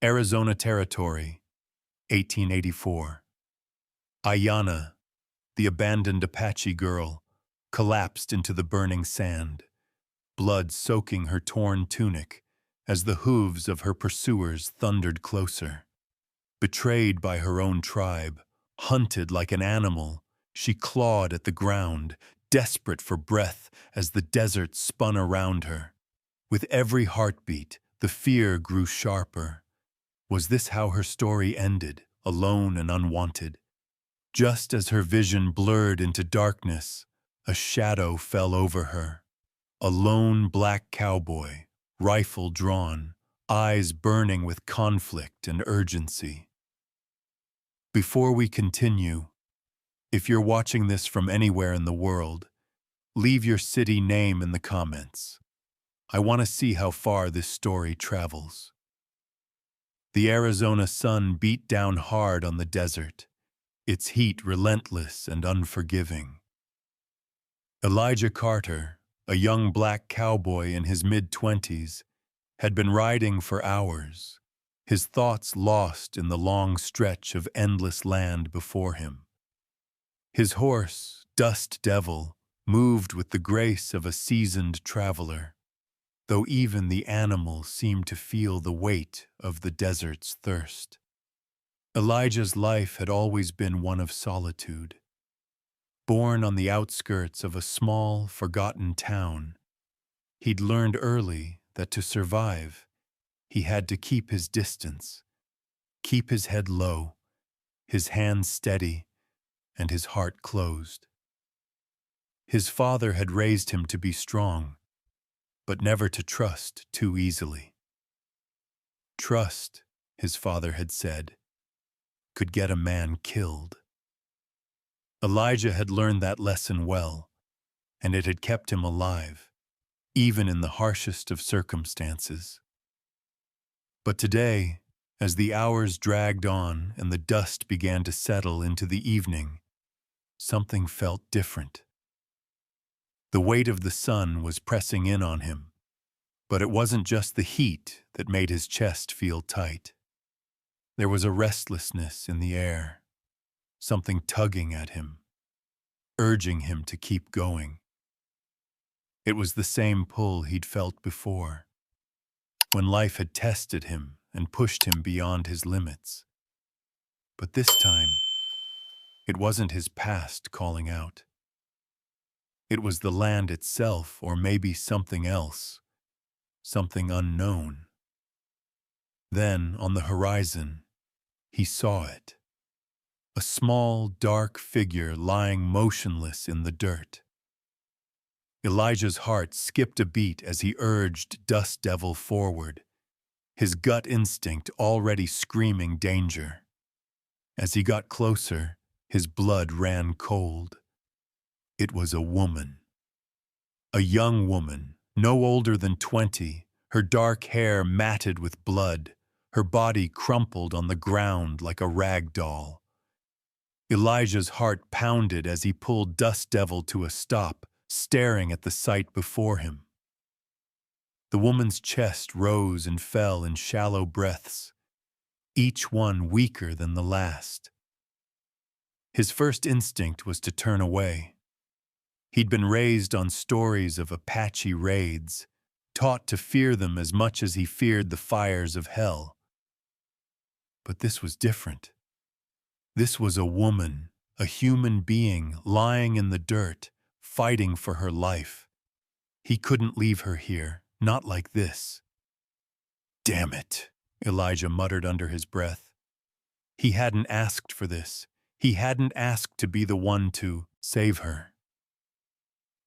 Arizona Territory, 1884. Aiyana, the abandoned Apache girl, collapsed into the burning sand, blood soaking her torn tunic as the hooves of her pursuers thundered closer. Betrayed by her own tribe, hunted like an animal, she clawed at the ground, desperate for breath as the desert spun around her. With every heartbeat, the fear grew sharper. Was this how her story ended, alone and unwanted? Just as her vision blurred into darkness, a shadow fell over her. A lone black cowboy, rifle drawn, eyes burning with conflict and urgency. Before we continue, if you're watching this from anywhere in the world, leave your city name in the comments. I want to see how far this story travels. The Arizona sun beat down hard on the desert, its heat relentless and unforgiving. Elijah Carter, a young black cowboy in his mid-20s, had been riding for hours, his thoughts lost in the long stretch of endless land before him. His horse, Dust Devil, moved with the grace of a seasoned traveler, though even the animal seemed to feel the weight of the desert's thirst. Elijah's life had always been one of solitude. Born on the outskirts of a small, forgotten town, he'd learned early that to survive, he had to keep his distance, keep his head low, his hands steady, and his heart closed. His father had raised him to be strong, but never to trust too easily. Trust, his father had said, could get a man killed. Elijah had learned that lesson well, and it had kept him alive, even in the harshest of circumstances. But today, as the hours dragged on and the dust began to settle into the evening, something felt different. The weight of the sun was pressing in on him, but it wasn't just the heat that made his chest feel tight. There was a restlessness in the air, something tugging at him, urging him to keep going. It was the same pull he'd felt before, when life had tested him and pushed him beyond his limits. But this time, it wasn't his past calling out. It was the land itself, or maybe something else, something unknown. Then, on the horizon, he saw it. A small, dark figure lying motionless in the dirt. Elijah's heart skipped a beat as he urged Dust Devil forward, his gut instinct already screaming danger. As he got closer, his blood ran cold. It was a woman. A young woman, no older than 20, her dark hair matted with blood, her body crumpled on the ground like a rag doll. Elijah's heart pounded as he pulled Dust Devil to a stop, staring at the sight before him. The woman's chest rose and fell in shallow breaths, each one weaker than the last. His first instinct was to turn away. He'd been raised on stories of Apache raids, taught to fear them as much as he feared the fires of hell. But this was different. This was a woman, a human being lying in the dirt, fighting for her life. He couldn't leave her here, not like this. Damn it, Elijah muttered under his breath. He hadn't asked for this. He hadn't asked to be the one to save her.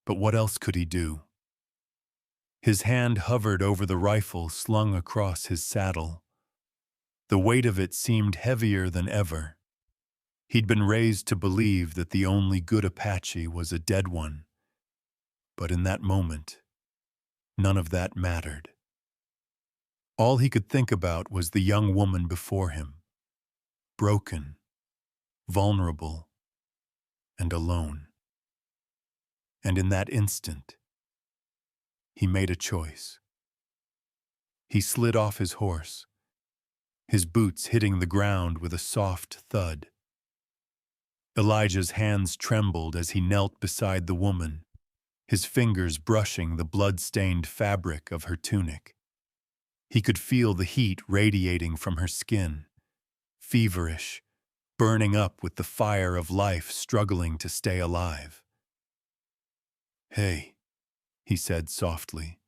But what else could he do? His hand hovered over the rifle slung across his saddle. The weight of it seemed heavier than ever. He'd been raised to believe that the only good Apache was a dead one. But in that moment, none of that mattered. All he could think about was the young woman before him, broken, vulnerable, and alone. And in that instant, he made a choice. He slid off his horse, his boots hitting the ground with a soft thud. Elijah's hands trembled as he knelt beside the woman, his fingers brushing the blood-stained fabric of her tunic. He could feel the heat radiating from her skin, feverish, burning up with the fire of life struggling to stay alive. "Hey," he said softly,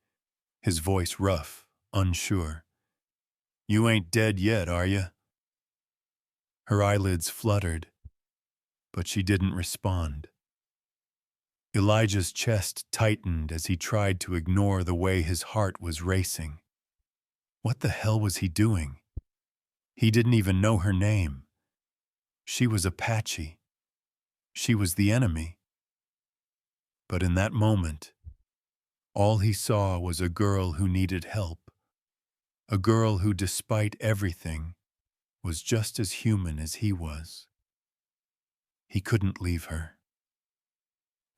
his voice rough, unsure. "You ain't dead yet, are you?" Her eyelids fluttered, but she didn't respond. Elijah's chest tightened as he tried to ignore the way his heart was racing. What the hell was he doing? He didn't even know her name. She was Apache. She was the enemy. But in that moment, all he saw was a girl who needed help, a girl who, despite everything, was just as human as he was. He couldn't leave her.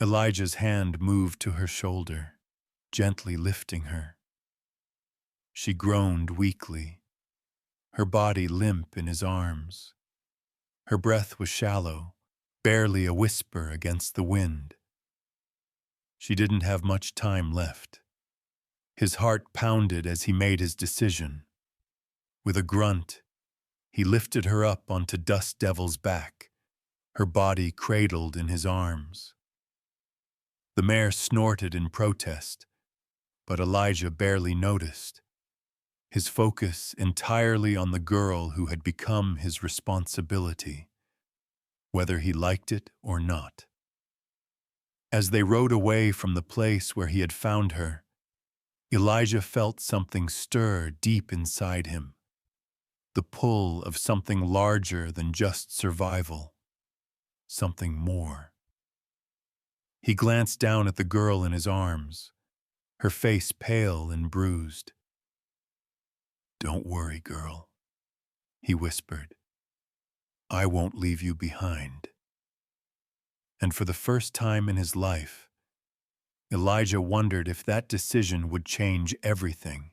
Elijah's hand moved to her shoulder, gently lifting her. She groaned weakly, her body limp in his arms. Her breath was shallow, barely a whisper against the wind. She didn't have much time left. His heart pounded as he made his decision. With a grunt, he lifted her up onto Dust Devil's back, her body cradled in his arms. The mare snorted in protest, but Elijah barely noticed, his focus entirely on the girl who had become his responsibility, whether he liked it or not. As they rode away from the place where he had found her, Elijah felt something stir deep inside him, the pull of something larger than just survival, something more. He glanced down at the girl in his arms, her face pale and bruised. "Don't worry, girl," he whispered. "I won't leave you behind." And for the first time in his life, Elijah wondered if that decision would change everything.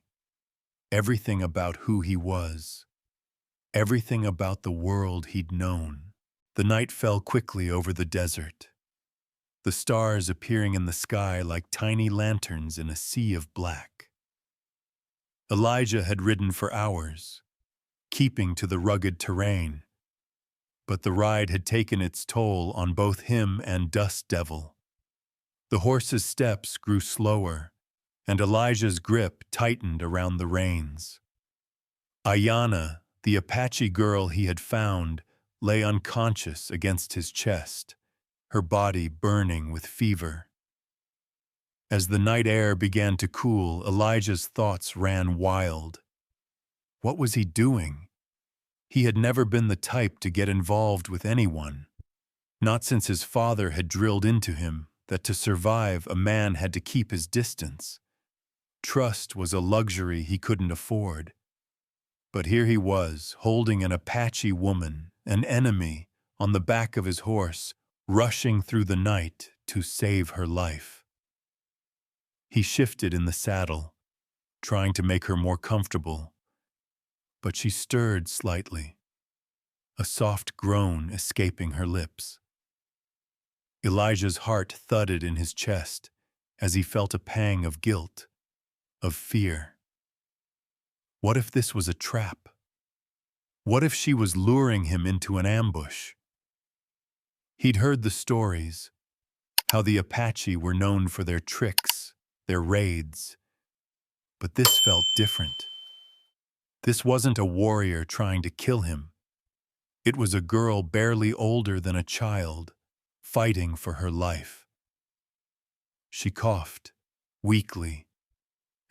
Everything about who he was. Everything about the world he'd known. The night fell quickly over the desert, the stars appearing in the sky like tiny lanterns in a sea of black. Elijah had ridden for hours, keeping to the rugged terrain, but the ride had taken its toll on both him and Dust Devil. The horse's steps grew slower, and Elijah's grip tightened around the reins. Aiyana, the Apache girl he had found, lay unconscious against his chest, her body burning with fever. As the night air began to cool, Elijah's thoughts ran wild. What was he doing? He had never been the type to get involved with anyone, not since his father had drilled into him that to survive a man had to keep his distance. Trust was a luxury he couldn't afford. But here he was, holding an Apache woman, an enemy, on the back of his horse, rushing through the night to save her life. He shifted in the saddle, trying to make her more comfortable, but she stirred slightly, a soft groan escaping her lips. Elijah's heart thudded in his chest as he felt a pang of guilt, of fear. What if this was a trap? What if she was luring him into an ambush? He'd heard the stories, how the Apache were known for their tricks, their raids. But this felt different. This wasn't a warrior trying to kill him. It was a girl barely older than a child, fighting for her life. She coughed, weakly,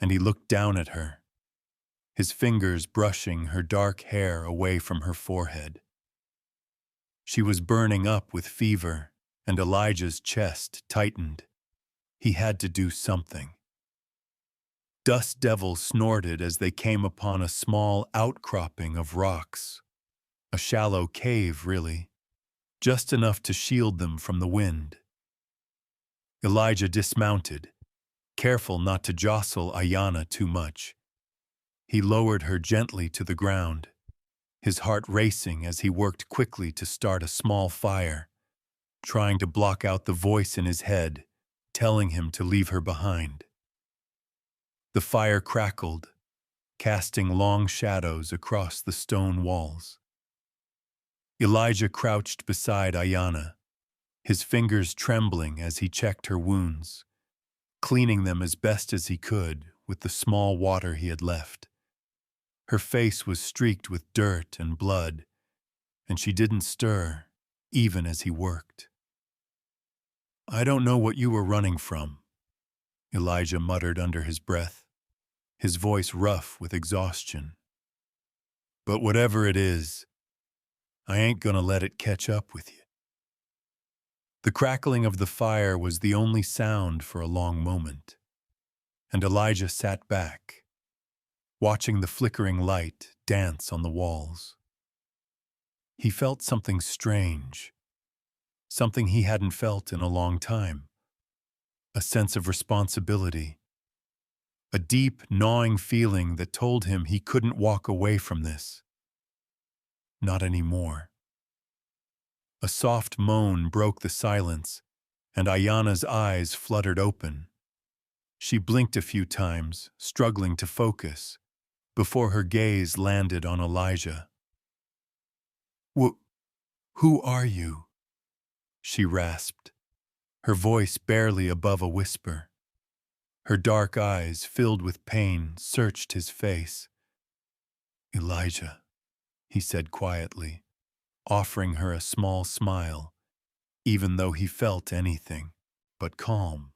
and he looked down at her, his fingers brushing her dark hair away from her forehead. She was burning up with fever, and Elijah's chest tightened. He had to do something. Dust Devil snorted as they came upon a small outcropping of rocks. A shallow cave, really, just enough to shield them from the wind. Elijah dismounted, careful not to jostle Aiyana too much. He lowered her gently to the ground, his heart racing as he worked quickly to start a small fire, trying to block out the voice in his head, telling him to leave her behind. The fire crackled, casting long shadows across the stone walls. Elijah crouched beside Aiyana, his fingers trembling as he checked her wounds, cleaning them as best as he could with the small water he had left. Her face was streaked with dirt and blood, and she didn't stir, even as he worked. "I don't know what you were running from," Elijah muttered under his breath, his voice rough with exhaustion. "But whatever it is, I ain't gonna let it catch up with you." The crackling of the fire was the only sound for a long moment, and Elijah sat back, watching the flickering light dance on the walls. He felt something strange, something he hadn't felt in a long time, a sense of responsibility, a deep, gnawing feeling that told him he couldn't walk away from this. Not anymore. A soft moan broke the silence, and Aiyana's eyes fluttered open. She blinked a few times, struggling to focus, before her gaze landed on Elijah. "Who are you?" she rasped, her voice barely above a whisper. Her dark eyes, filled with pain, searched his face. "Elijah," he said quietly, offering her a small smile, even though he felt anything but calm.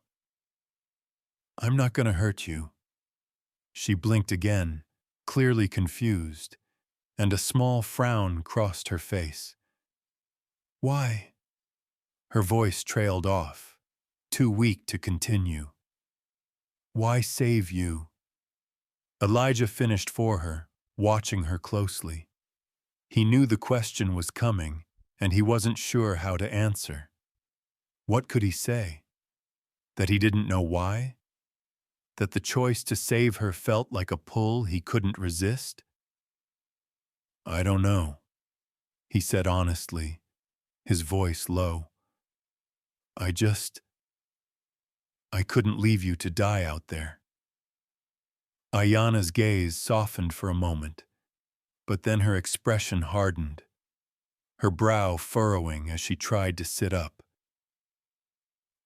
"I'm not going to hurt you." She blinked again, clearly confused, and a small frown crossed her face. "Why?" Her voice trailed off, too weak to continue. "Why save you?" Elijah finished for her, watching her closely. He knew the question was coming, and he wasn't sure how to answer. What could he say? That he didn't know why? That the choice to save her felt like a pull he couldn't resist? "I don't know," he said honestly, his voice low. I couldn't leave you to die out there." Aiyana's gaze softened for a moment, but then her expression hardened, her brow furrowing as she tried to sit up.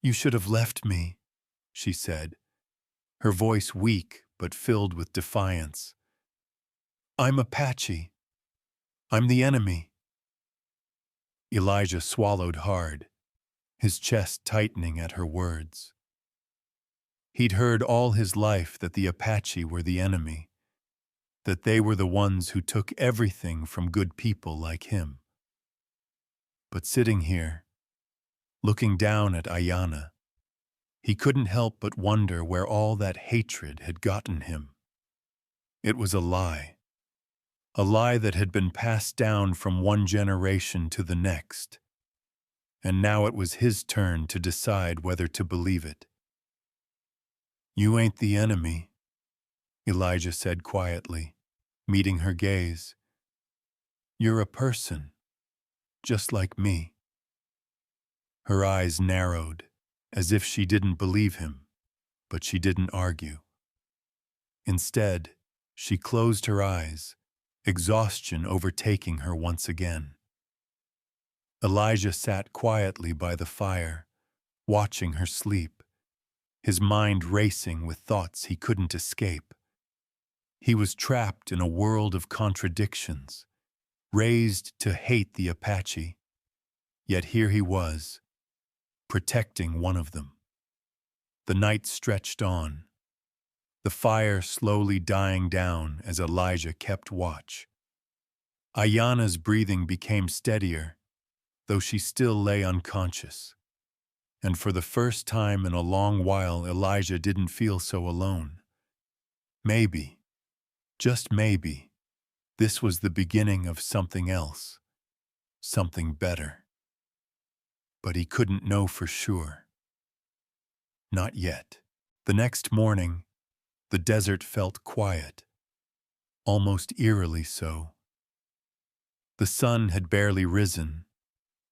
"You should have left me," she said, her voice weak but filled with defiance. "I'm Apache. I'm the enemy." Elijah swallowed hard, his chest tightening at her words. He'd heard all his life that the Apache were the enemy, that they were the ones who took everything from good people like him. But sitting here, looking down at Aiyana, he couldn't help but wonder where all that hatred had gotten him. It was a lie that had been passed down from one generation to the next, and now it was his turn to decide whether to believe it. "You ain't the enemy," Elijah said quietly, meeting her gaze. "You're a person, just like me." Her eyes narrowed, as if she didn't believe him, but she didn't argue. Instead, she closed her eyes, exhaustion overtaking her once again. Elijah sat quietly by the fire, watching her sleep, his mind racing with thoughts he couldn't escape. He was trapped in a world of contradictions, raised to hate the Apache, yet here he was, protecting one of them. The night stretched on, the fire slowly dying down as Elijah kept watch. Aiyana's breathing became steadier, though she still lay unconscious. And for the first time in a long while, Elijah didn't feel so alone. Maybe, just maybe, this was the beginning of something else, something better. But he couldn't know for sure. Not yet. The next morning, the desert felt quiet, almost eerily so. The sun had barely risen,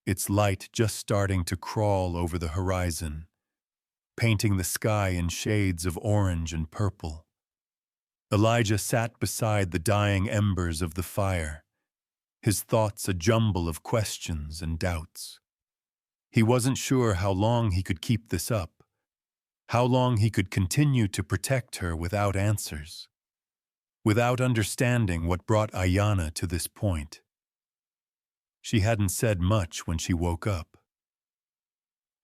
its light just starting to crawl over the horizon, painting the sky in shades of orange and purple. Elijah sat beside the dying embers of the fire, his thoughts a jumble of questions and doubts. He wasn't sure how long he could keep this up, how long he could continue to protect her without answers, without understanding what brought Aiyana to this point. She hadn't said much when she woke up.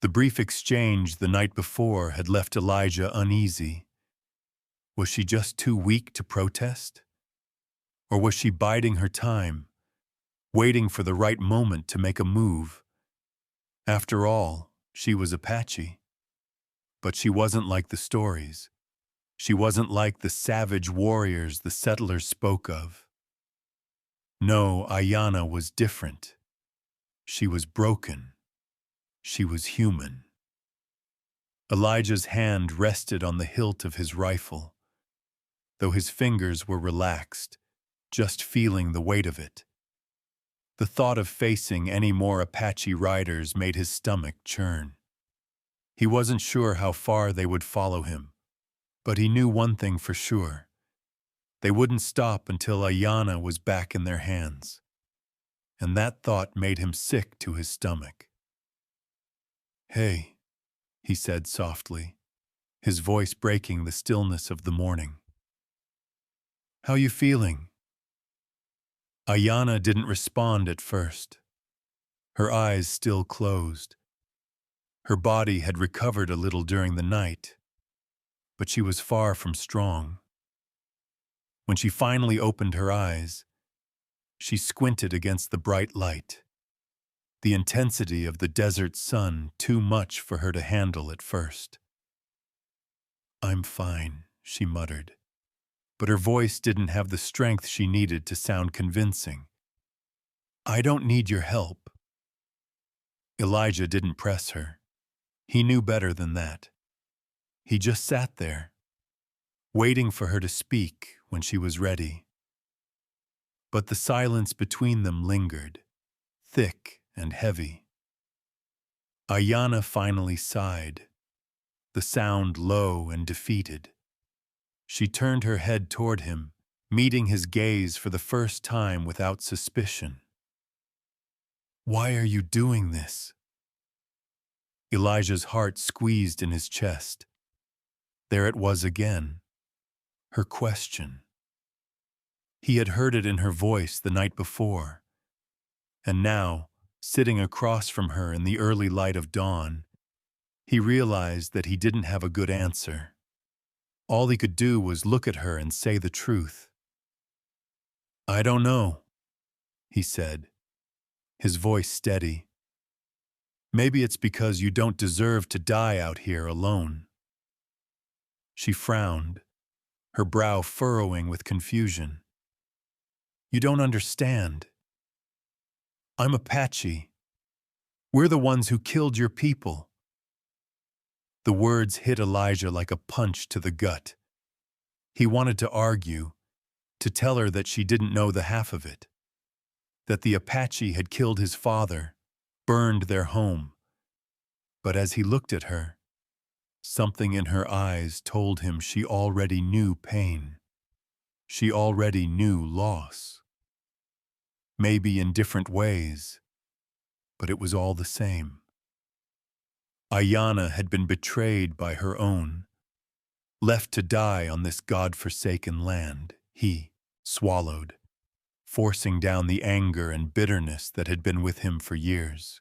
The brief exchange the night before had left Elijah uneasy. Was she just too weak to protest? Or was she biding her time, waiting for the right moment to make a move? After all, she was Apache. But she wasn't like the stories. She wasn't like the savage warriors the settlers spoke of. No, Aiyana was different. She was broken. She was human. Elijah's hand rested on the hilt of his rifle, though his fingers were relaxed, just feeling the weight of it. The thought of facing any more Apache riders made his stomach churn. He wasn't sure how far they would follow him, but he knew one thing for sure. They wouldn't stop until Aiyana was back in their hands. And that thought made him sick to his stomach. "Hey," he said softly, his voice breaking the stillness of the morning. "How you feeling?" Aiyana didn't respond at first. Her eyes still closed. Her body had recovered a little during the night, but she was far from strong. When she finally opened her eyes, she squinted against the bright light, the intensity of the desert sun too much for her to handle at first. "I'm fine," she muttered, but her voice didn't have the strength she needed to sound convincing. "I don't need your help." Elijah didn't press her. He knew better than that. He just sat there, waiting for her to speak when she was ready. But the silence between them lingered, thick and heavy. Aiyana finally sighed, the sound low and defeated. She turned her head toward him, meeting his gaze for the first time without suspicion. "Why are you doing this?" Elijah's heart squeezed in his chest. There it was again, her question. He had heard it in her voice the night before, and now, sitting across from her in the early light of dawn, he realized that he didn't have a good answer. All he could do was look at her and say the truth. "I don't know," he said, his voice steady. "Maybe it's because you don't deserve to die out here alone." She frowned, her brow furrowing with confusion. "You don't understand. I'm Apache. We're the ones who killed your people." The words hit Elijah like a punch to the gut. He wanted to argue, to tell her that she didn't know the half of it, that the Apache had killed his father, burned their home. But as he looked at her, something in her eyes told him she already knew pain. She already knew loss. Maybe in different ways, but it was all the same. Aiyana had been betrayed by her own, left to die on this God-forsaken land. He swallowed, forcing down the anger and bitterness that had been with him for years.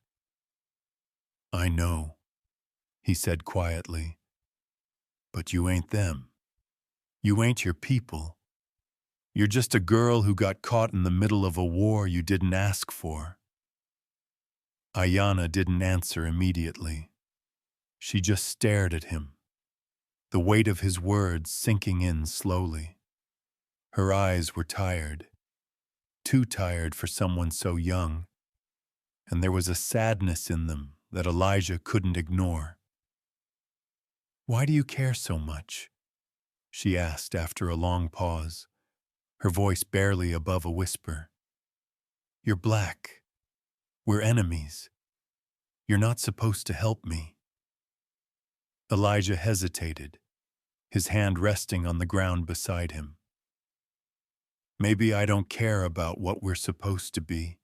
"I know," he said quietly, "but you ain't them. You ain't your people. You're just a girl who got caught in the middle of a war you didn't ask for." Aiyana didn't answer immediately. She just stared at him, the weight of his words sinking in slowly. Her eyes were tired, too tired for someone so young, and there was a sadness in them that Elijah couldn't ignore. "Why do you care so much?" she asked after a long pause, her voice barely above a whisper. You're black. We're enemies. You're not supposed to help me." Elijah hesitated, his hand resting on the ground beside him. "Maybe I don't care about what we're supposed to be.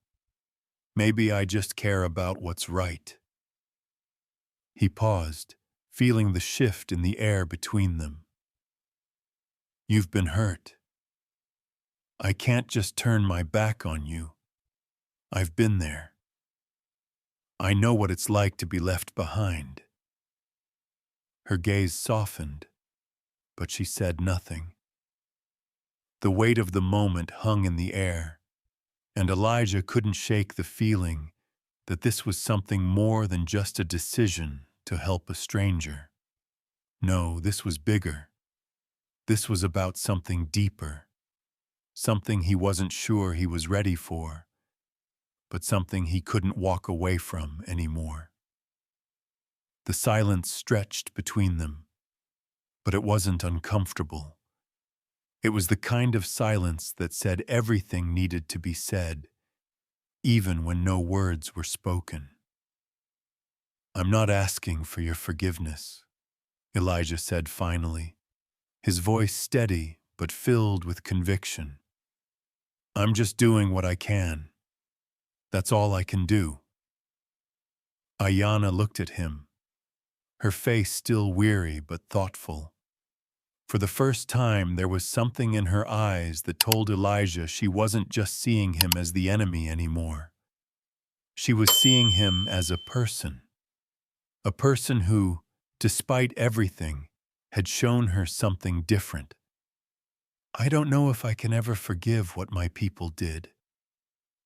Maybe I just care about what's right." He paused, feeling the shift in the air between them. "You've been hurt. I can't just turn my back on you. I've been there. I know what it's like to be left behind." Her gaze softened, but she said nothing. The weight of the moment hung in the air, and Elijah couldn't shake the feeling that this was something more than just a decision to help a stranger. No, this was bigger. This was about something deeper, something he wasn't sure he was ready for, but something he couldn't walk away from anymore. The silence stretched between them, but it wasn't uncomfortable. It was the kind of silence that said everything needed to be said, even when no words were spoken. "I'm not asking for your forgiveness," Elijah said finally, his voice steady but filled with conviction. "I'm just doing what I can. That's all I can do." Aiyana looked at him, her face still weary but thoughtful. For the first time, there was something in her eyes that told Elijah she wasn't just seeing him as the enemy anymore. She was seeing him as a person who, despite everything, had shown her something different. "I don't know if I can ever forgive what my people did,"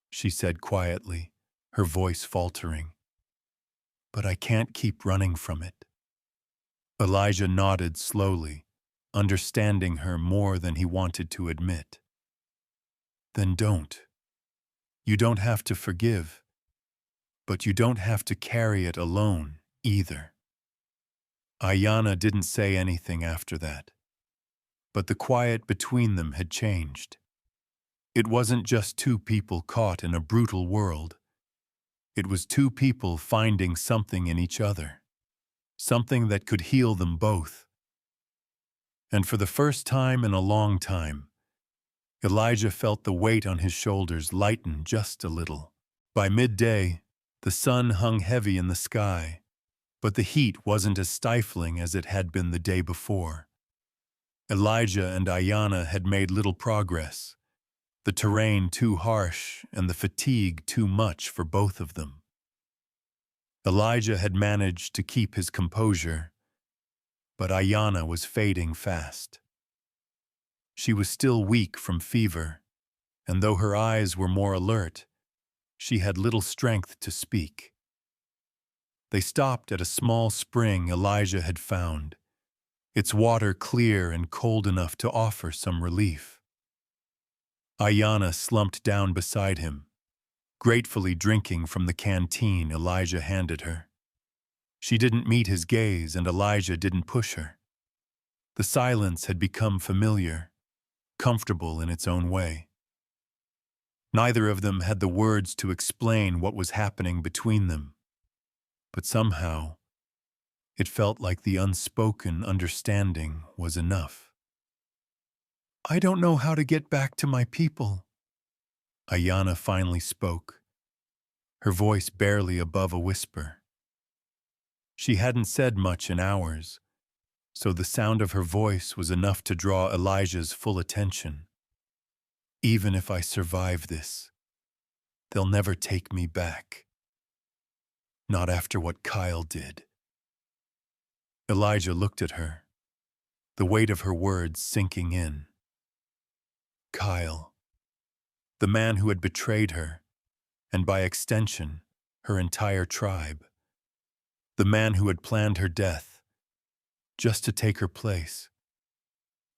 she said quietly, her voice faltering. "But I can't keep running from it." Elijah nodded slowly, understanding her more than he wanted to admit. "Then don't. You don't have to forgive, but you don't have to carry it alone either." Aiyana didn't say anything after that, but the quiet between them had changed. It wasn't just two people caught in a brutal world. It was two people finding something in each other, something that could heal them both. And for the first time in a long time, Elijah felt the weight on his shoulders lighten just a little. By midday, the sun hung heavy in the sky, but the heat wasn't as stifling as it had been the day before. Elijah and Aiyana had made little progress, the terrain too harsh and the fatigue too much for both of them. Elijah had managed to keep his composure, but Aiyana was fading fast. She was still weak from fever, and though her eyes were more alert, she had little strength to speak. They stopped at a small spring Elijah had found, its water clear and cold enough to offer some relief. Aiyana slumped down beside him, gratefully drinking from the canteen Elijah handed her. She didn't meet his gaze, and Elijah didn't push her. The silence had become familiar, comfortable in its own way. Neither of them had the words to explain what was happening between them, but somehow it felt like the unspoken understanding was enough. "I don't know how to get back to my people," Aiyana finally spoke, her voice barely above a whisper. She hadn't said much in hours, so the sound of her voice was enough to draw Elijah's full attention. "Even if I survive this, they'll never take me back. Not after what Kyle did." Elijah looked at her, the weight of her words sinking in. Kyle, the man who had betrayed her, and by extension, her entire tribe. The man who had planned her death, just to take her place.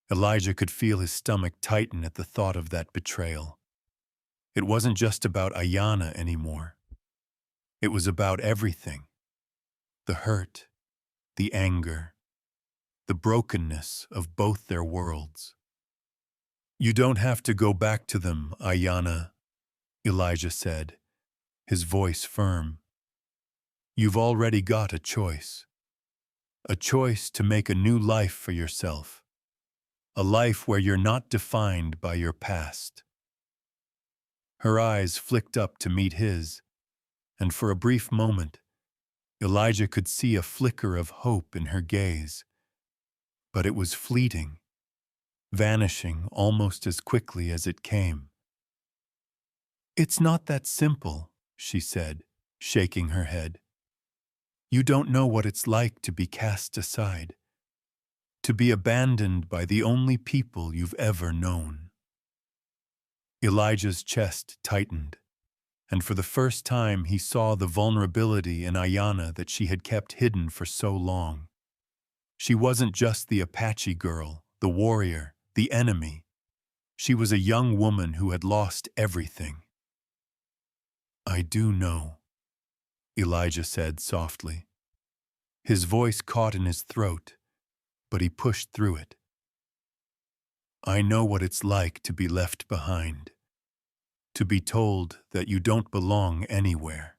Elijah could feel his stomach tighten at the thought of that betrayal. It wasn't just about Aiyana anymore. It was about everything. The hurt, the anger, the brokenness of both their worlds. "You don't have to go back to them, Aiyana," Elijah said, his voice firm. You've already got a choice. A choice to make a new life for yourself. A life where you're not defined by your past. Her eyes flicked up to meet his, and for a brief moment, Elijah could see a flicker of hope in her gaze. But it was fleeting, vanishing almost as quickly as it came. It's not that simple, she said, shaking her head. You don't know what it's like to be cast aside, to be abandoned by the only people you've ever known. Elijah's chest tightened, and for the first time he saw the vulnerability in Aiyana that she had kept hidden for so long. She wasn't just the Apache girl, the warrior, the enemy. She was a young woman who had lost everything. I do know, Elijah said softly. His voice caught in his throat, but he pushed through it. I know what it's like to be left behind, to be told that you don't belong anywhere.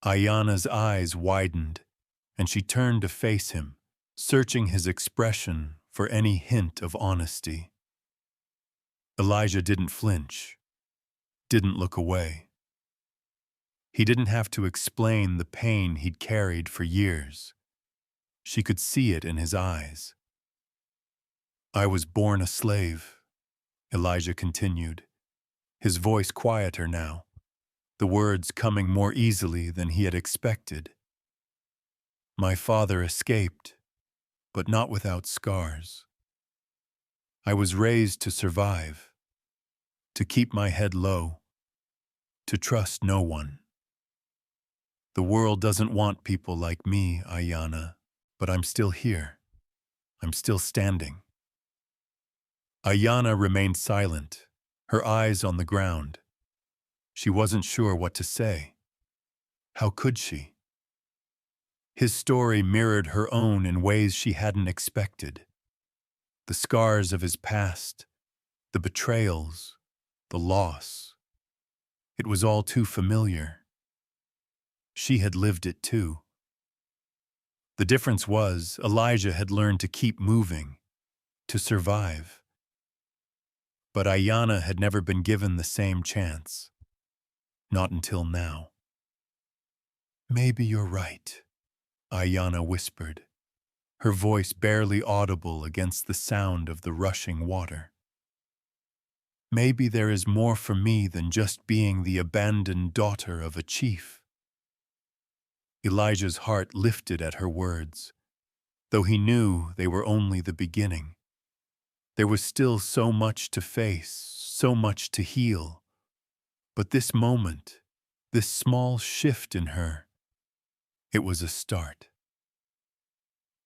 Aiyana's eyes widened, and she turned to face him, searching his expression for any hint of honesty. Elijah didn't flinch, didn't look away. He didn't have to explain the pain he'd carried for years. She could see it in his eyes. I was born a slave, Elijah continued, his voice quieter now, the words coming more easily than he had expected. My father escaped, but not without scars. I was raised to survive, to keep my head low, to trust no one. The world doesn't want people like me, Aiyana, but I'm still here. I'm still standing. Aiyana remained silent, her eyes on the ground. She wasn't sure what to say. How could she? His story mirrored her own in ways she hadn't expected. The scars of his past, the betrayals, the loss. It was all too familiar. She had lived it too. The difference was Elijah had learned to keep moving, to survive. But Aiyana had never been given the same chance. Not until now. Maybe you're right, Aiyana whispered, her voice barely audible against the sound of the rushing water. Maybe there is more for me than just being the abandoned daughter of a chief. Elijah's heart lifted at her words, though he knew they were only the beginning. There was still so much to face, so much to heal. But this moment, this small shift in her, it was a start.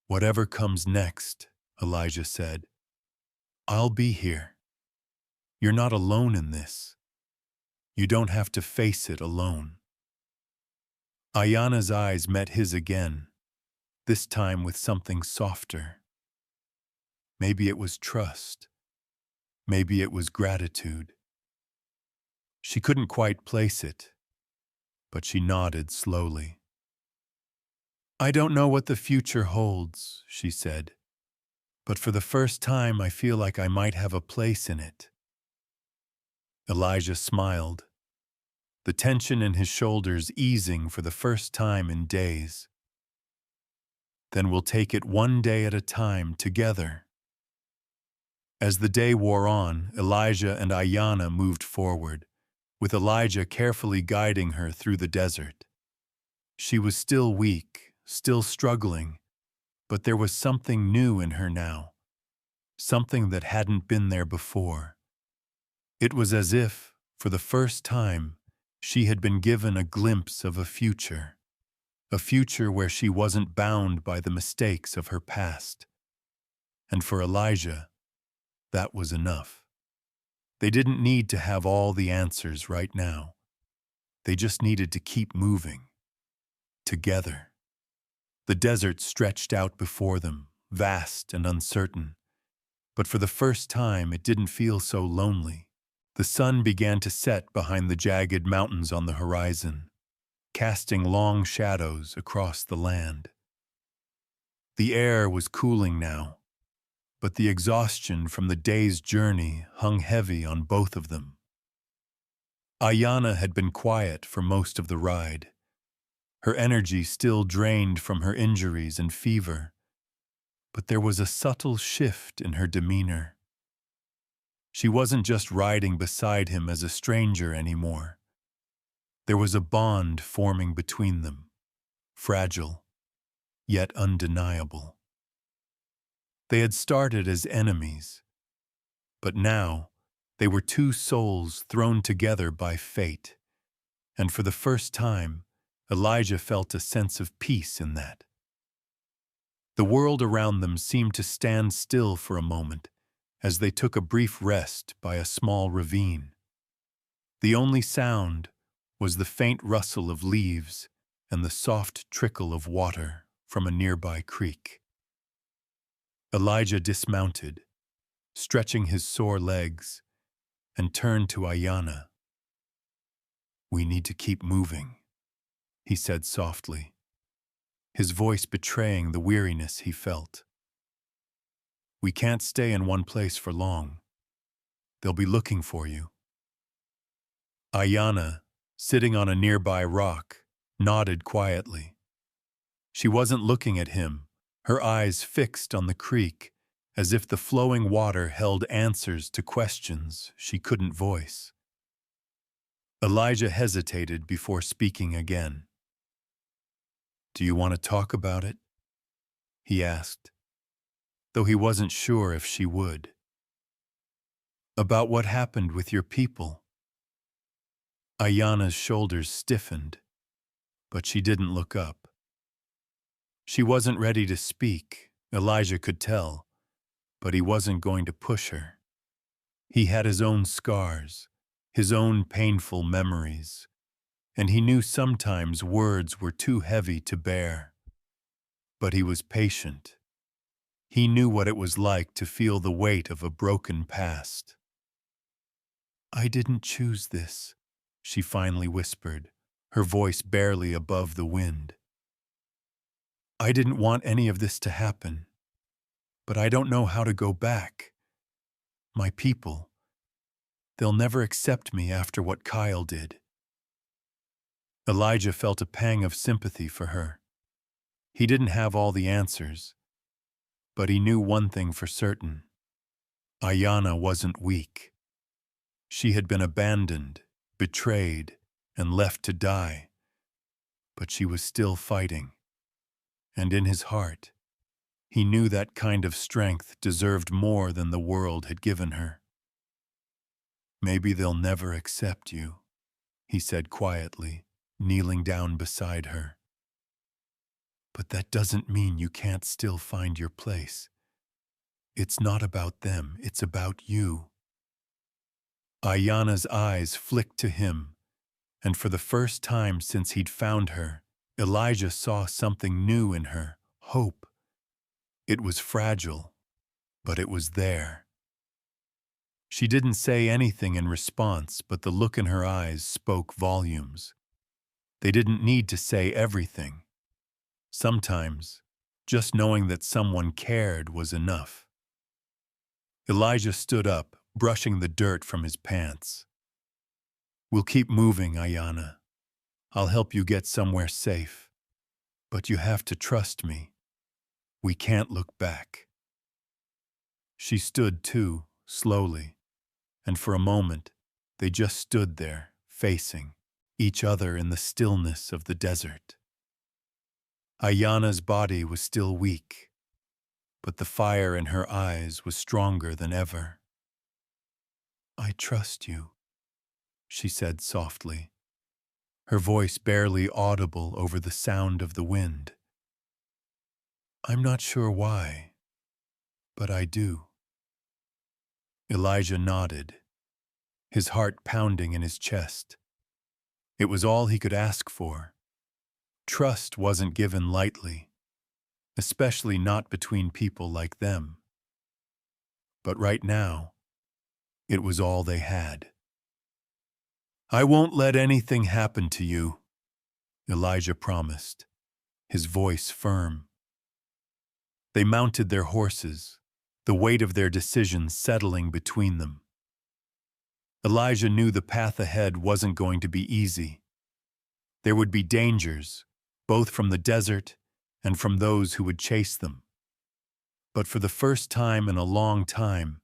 Whatever comes next, Elijah said, I'll be here. You're not alone in this. You don't have to face it alone. Aiyana's eyes met his again, this time with something softer. Maybe it was trust. Maybe it was gratitude. She couldn't quite place it, but she nodded slowly. I don't know what the future holds, she said, but for the first time I feel like I might have a place in it. Elijah smiled, the tension in his shoulders easing for the first time in days. Then we'll take it one day at a time together. As the day wore on, Elijah and Aiyana moved forward, with Elijah carefully guiding her through the desert. She was still weak, still struggling, but there was something new in her now, something that hadn't been there before. It was as if, for the first time, she had been given a glimpse of a future where she wasn't bound by the mistakes of her past. And for Elijah, that was enough. They didn't need to have all the answers right now. They just needed to keep moving, together. The desert stretched out before them, vast and uncertain, but for the first time it didn't feel so lonely, The sun began to set behind the jagged mountains on the horizon, casting long shadows across the land. The air was cooling now, but the exhaustion from the day's journey hung heavy on both of them. Aiyana had been quiet for most of the ride, her energy still drained from her injuries and fever, but there was a subtle shift in her demeanor. She wasn't just riding beside him as a stranger anymore. There was a bond forming between them, fragile, yet undeniable. They had started as enemies, but now they were two souls thrown together by fate, and for the first time, Elijah felt a sense of peace in that. The world around them seemed to stand still for a moment as they took a brief rest by a small ravine. The only sound was the faint rustle of leaves and the soft trickle of water from a nearby creek. Elijah dismounted, stretching his sore legs, and turned to Aiyana. "We need to keep moving," he said softly, his voice betraying the weariness he felt. "We can't stay in one place for long. They'll be looking for you." Aiyana, sitting on a nearby rock, nodded quietly. She wasn't looking at him, her eyes fixed on the creek, as if the flowing water held answers to questions she couldn't voice. Elijah hesitated before speaking again. "Do you want to talk about it?" he asked, though he wasn't sure if she would. "About what happened with your people?" Aiyana's shoulders stiffened, but she didn't look up. She wasn't ready to speak, Elijah could tell, but he wasn't going to push her. He had his own scars, his own painful memories, and he knew sometimes words were too heavy to bear. But he was patient. He knew what it was like to feel the weight of a broken past. "I didn't choose this," she finally whispered, her voice barely above the wind. "I didn't want any of this to happen, but I don't know how to go back. My people, they'll never accept me after what Kyle did." Elijah felt a pang of sympathy for her. He didn't have all the answers, but he knew one thing for certain. Aiyana wasn't weak. She had been abandoned, betrayed, and left to die, but she was still fighting. And in his heart, he knew that kind of strength deserved more than the world had given her. "Maybe they'll never accept you," he said quietly, kneeling down beside her. "But that doesn't mean you can't still find your place. It's not about them, it's about you." Aiyana's eyes flicked to him, and for the first time since he'd found her, Elijah saw something new in her, hope. It was fragile, but it was there. She didn't say anything in response, but the look in her eyes spoke volumes. They didn't need to say everything. Sometimes, just knowing that someone cared was enough. Elijah stood up, brushing the dirt from his pants. "We'll keep moving, Aiyana. I'll help you get somewhere safe. But you have to trust me. We can't look back." She stood too, slowly, and for a moment, they just stood there, facing each other in the stillness of the desert. Aiyana's body was still weak, but the fire in her eyes was stronger than ever. "I trust you," she said softly, her voice barely audible over the sound of the wind. "I'm not sure why, but I do." Elijah nodded, his heart pounding in his chest. It was all he could ask for. Trust wasn't given lightly, especially not between people like them. But right now, it was all they had. I won't let anything happen to you, Elijah promised, his voice firm. They mounted their horses, the weight of their decision settling between them. Elijah knew the path ahead wasn't going to be easy. There would be dangers, both from the desert and from those who would chase them. But for the first time in a long time,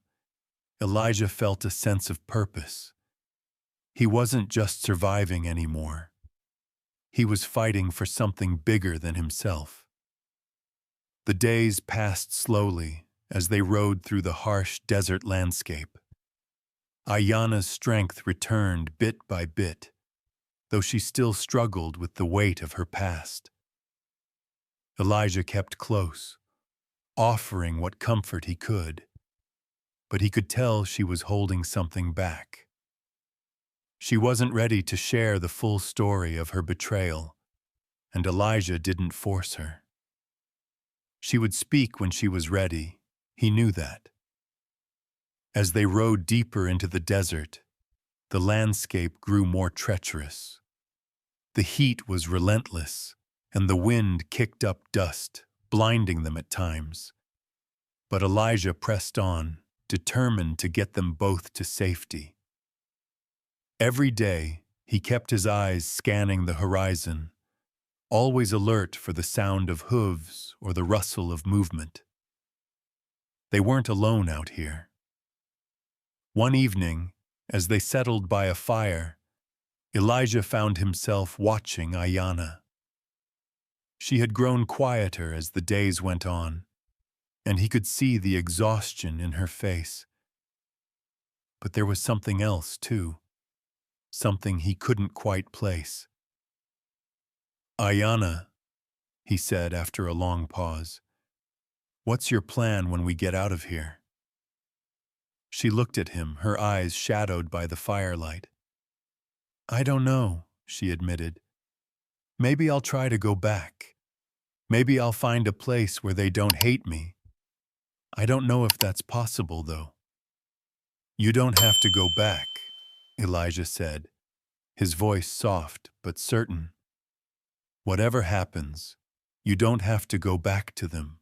Elijah felt a sense of purpose. He wasn't just surviving anymore. He was fighting for something bigger than himself. The days passed slowly as they rode through the harsh desert landscape. Aiyana's strength returned bit by bit, though she still struggled with the weight of her past. Elijah kept close, offering what comfort he could, but he could tell she was holding something back. She wasn't ready to share the full story of her betrayal, and Elijah didn't force her. She would speak when she was ready, he knew that. As they rode deeper into the desert, the landscape grew more treacherous. The heat was relentless, and the wind kicked up dust, blinding them at times. But Elijah pressed on, determined to get them both to safety. Every day, he kept his eyes scanning the horizon, always alert for the sound of hooves or the rustle of movement. They weren't alone out here. One evening, as they settled by a fire, Elijah found himself watching Aiyana. She had grown quieter as the days went on, and he could see the exhaustion in her face. But there was something else, too, something he couldn't quite place. Aiyana, he said after a long pause, what's your plan when we get out of here? She looked at him, her eyes shadowed by the firelight. I don't know, she admitted. Maybe I'll try to go back. Maybe I'll find a place where they don't hate me. I don't know if that's possible, though. You don't have to go back, Elijah said, his voice soft but certain. Whatever happens, you don't have to go back to them.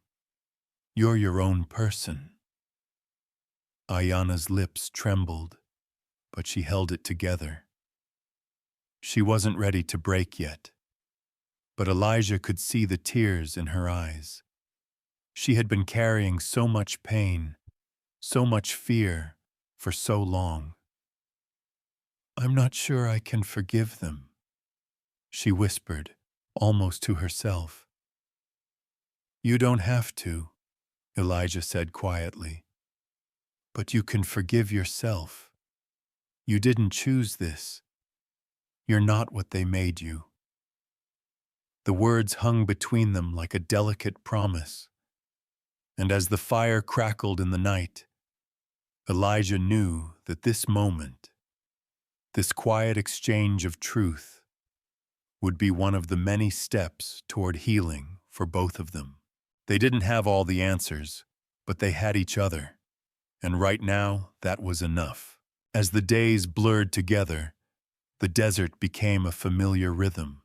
You're your own person. Aiyana's lips trembled, but she held it together. She wasn't ready to break yet, but Elijah could see the tears in her eyes. She had been carrying so much pain, so much fear, for so long. I'm not sure I can forgive them, she whispered, almost to herself. You don't have to, Elijah said quietly. But you can forgive yourself. You didn't choose this. You're not what they made you. The words hung between them like a delicate promise. And as the fire crackled in the night, Elijah knew that this moment, this quiet exchange of truth, would be one of the many steps toward healing for both of them. They didn't have all the answers, but they had each other. And right now, that was enough. As the days blurred together, the desert became a familiar rhythm.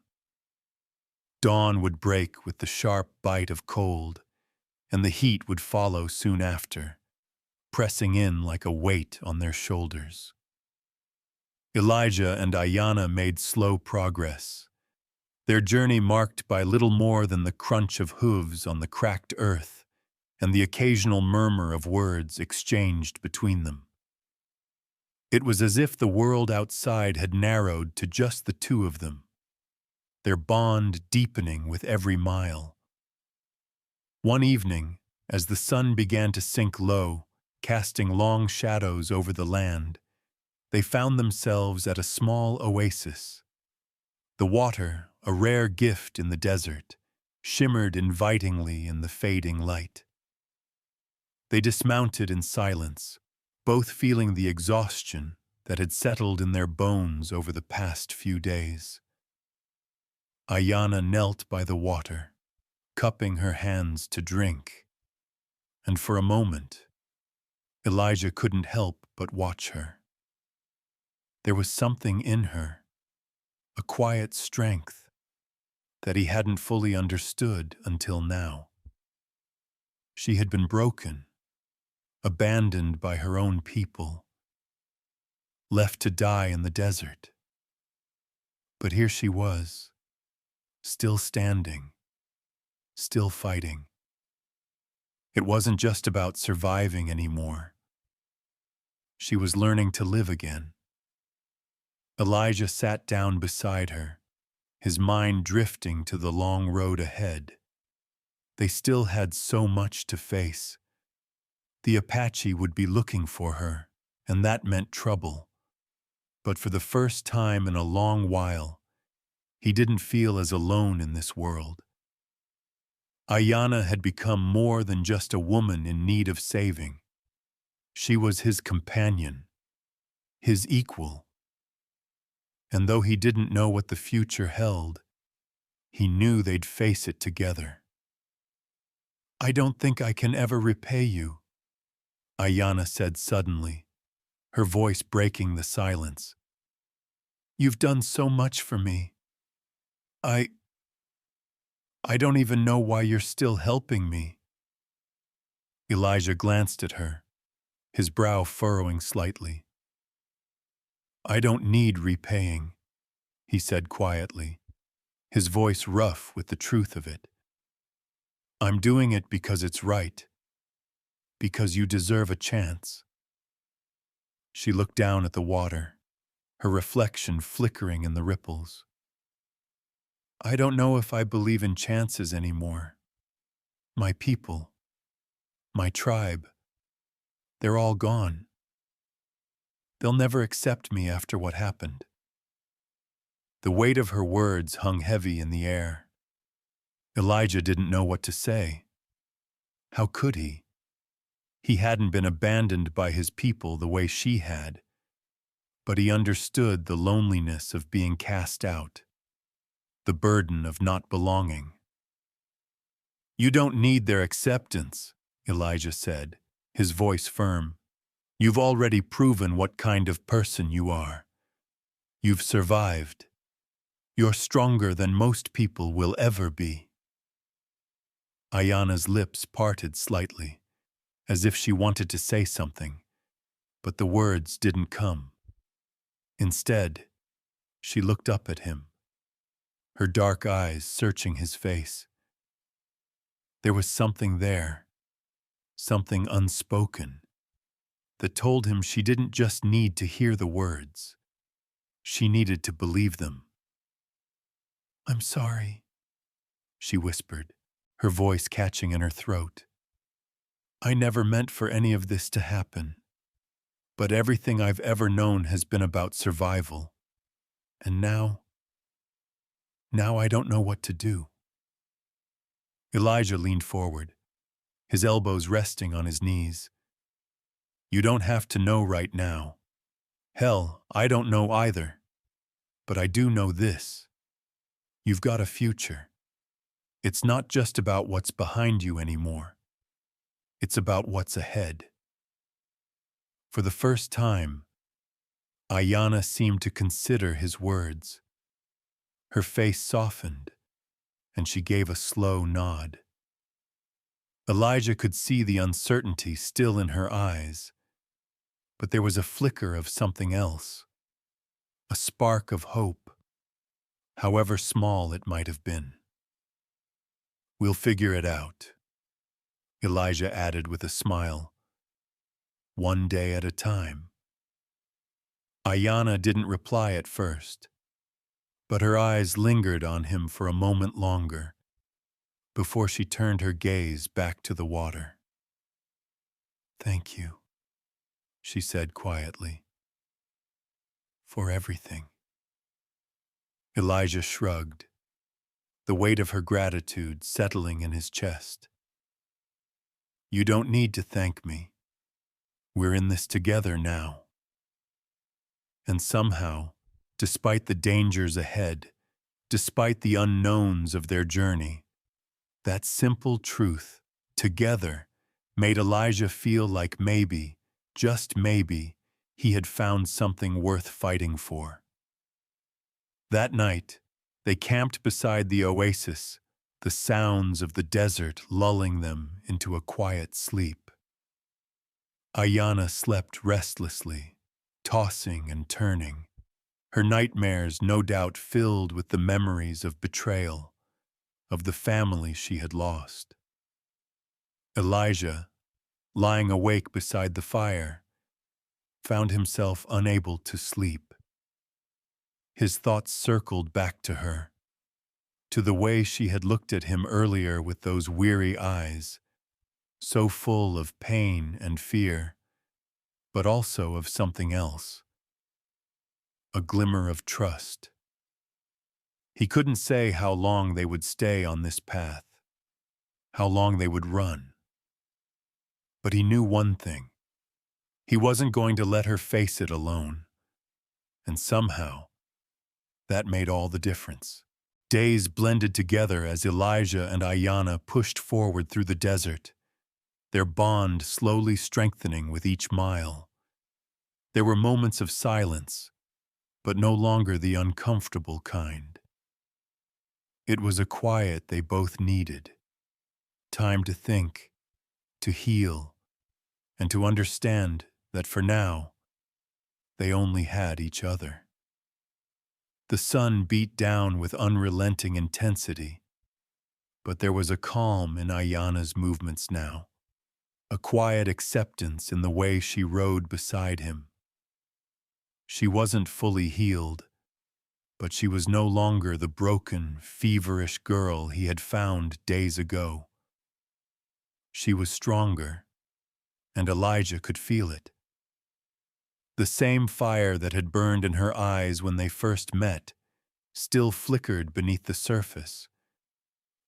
Dawn would break with the sharp bite of cold, and the heat would follow soon after, pressing in like a weight on their shoulders. Elijah and Aiyana made slow progress, their journey marked by little more than the crunch of hooves on the cracked earth and the occasional murmur of words exchanged between them. It was as if the world outside had narrowed to just the two of them, their bond deepening with every mile. One evening, as the sun began to sink low, casting long shadows over the land, they found themselves at a small oasis. The water, a rare gift in the desert, shimmered invitingly in the fading light. They dismounted in silence, both feeling the exhaustion that had settled in their bones over the past few days. Aiyana knelt by the water, cupping her hands to drink, and for a moment, Elijah couldn't help but watch her. There was something in her, a quiet strength that he hadn't fully understood until now. She had been broken, abandoned by her own people, left to die in the desert. But here she was, still standing, still fighting. It wasn't just about surviving anymore. She was learning to live again. Elijah sat down beside her, his mind drifting to the long road ahead. They still had so much to face. The Apache would be looking for her, and that meant trouble. But for the first time in a long while, he didn't feel as alone in this world. Aiyana had become more than just a woman in need of saving. She was his companion, his equal. And though he didn't know what the future held, he knew they'd face it together. "I don't think I can ever repay you," Aiyana said suddenly, her voice breaking the silence. "You've done so much for me. I don't even know why you're still helping me." Elijah glanced at her, his brow furrowing slightly. "I don't need repaying," he said quietly, his voice rough with the truth of it. "I'm doing it because it's right, because you deserve a chance." She looked down at the water, her reflection flickering in the ripples. "I don't know if I believe in chances anymore. My people, my tribe, they're all gone. They'll never accept me after what happened." The weight of her words hung heavy in the air. Elijah didn't know what to say. How could he? He hadn't been abandoned by his people the way she had, but he understood the loneliness of being cast out, the burden of not belonging. "You don't need their acceptance," Elijah said, his voice firm. "You've already proven what kind of person you are. You've survived. You're stronger than most people will ever be." Aiyana's lips parted slightly, as if she wanted to say something, but the words didn't come. Instead, she looked up at him, her dark eyes searching his face. There was something there, something unspoken, that told him she didn't just need to hear the words. She needed to believe them. "I'm sorry," she whispered, her voice catching in her throat. "I never meant for any of this to happen, but everything I've ever known has been about survival. And now I don't know what to do." Elijah leaned forward, his elbows resting on his knees. "You don't have to know right now. Hell, I don't know either. But I do know this. You've got a future. It's not just about what's behind you anymore. It's about what's ahead." For the first time, Aiyana seemed to consider his words. Her face softened, and she gave a slow nod. Elijah could see the uncertainty still in her eyes, but there was a flicker of something else, a spark of hope, however small it might have been. "We'll figure it out," Elijah added with a smile. "One day at a time." Aiyana didn't reply at first, but her eyes lingered on him for a moment longer before she turned her gaze back to the water. "Thank you," she said quietly, "for everything." Elijah shrugged, the weight of her gratitude settling in his chest. "You don't need to thank me. We're in this together now." And somehow, despite the dangers ahead, despite the unknowns of their journey, that simple truth, together, made Elijah feel like maybe, just maybe, he had found something worth fighting for. That night, they camped beside the oasis, the sounds of the desert lulling them into a quiet sleep. Aiyana slept restlessly, tossing and turning, her nightmares no doubt filled with the memories of betrayal, of the family she had lost. Elijah, lying awake beside the fire, found himself unable to sleep. His thoughts circled back to her, to the way she had looked at him earlier with those weary eyes, so full of pain and fear, but also of something else, a glimmer of trust. He couldn't say how long they would stay on this path, how long they would run. But he knew one thing. He wasn't going to let her face it alone. And somehow, that made all the difference. Days blended together as Elijah and Aiyana pushed forward through the desert, their bond slowly strengthening with each mile. There were moments of silence, but no longer the uncomfortable kind. It was a quiet they both needed. Time to think, to heal, and to understand that for now, they only had each other. The sun beat down with unrelenting intensity, but there was a calm in Aiyana's movements now, a quiet acceptance in the way she rode beside him. She wasn't fully healed, but she was no longer the broken, feverish girl he had found days ago. She was stronger, and Elijah could feel it. The same fire that had burned in her eyes when they first met still flickered beneath the surface,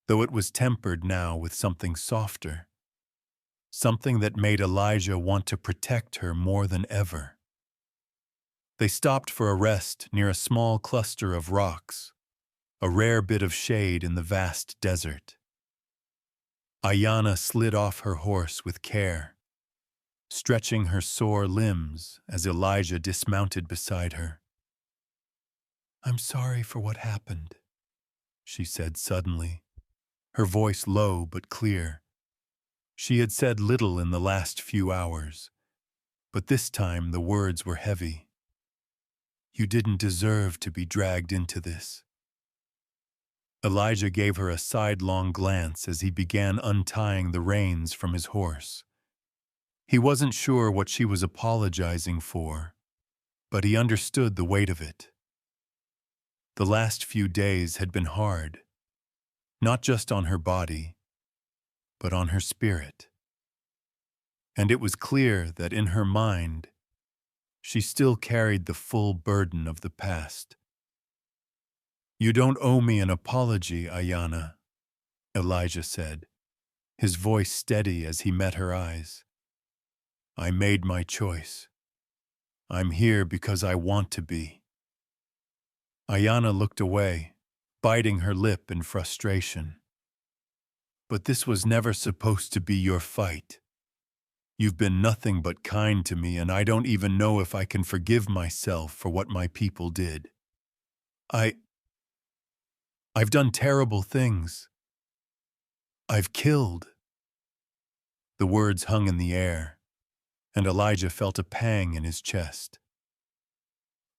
though it was tempered now with something softer, something that made Elijah want to protect her more than ever. They stopped for a rest near a small cluster of rocks, a rare bit of shade in the vast desert. Aiyana slid off her horse with care, stretching her sore limbs as Elijah dismounted beside her. "I'm sorry for what happened," she said suddenly, her voice low but clear. She had said little in the last few hours, but this time the words were heavy. "You didn't deserve to be dragged into this." Elijah gave her a sidelong glance as he began untying the reins from his horse. He wasn't sure what she was apologizing for, but he understood the weight of it. The last few days had been hard, not just on her body, but on her spirit. And it was clear that in her mind, she still carried the full burden of the past. "You don't owe me an apology, Aiyana," Elijah said, his voice steady as he met her eyes. "I made my choice. I'm here because I want to be." Aiyana looked away, biting her lip in frustration. "But this was never supposed to be your fight. You've been nothing but kind to me, and I don't even know if I can forgive myself for what my people did. I've done terrible things. I've killed." The words hung in the air, and Elijah felt a pang in his chest.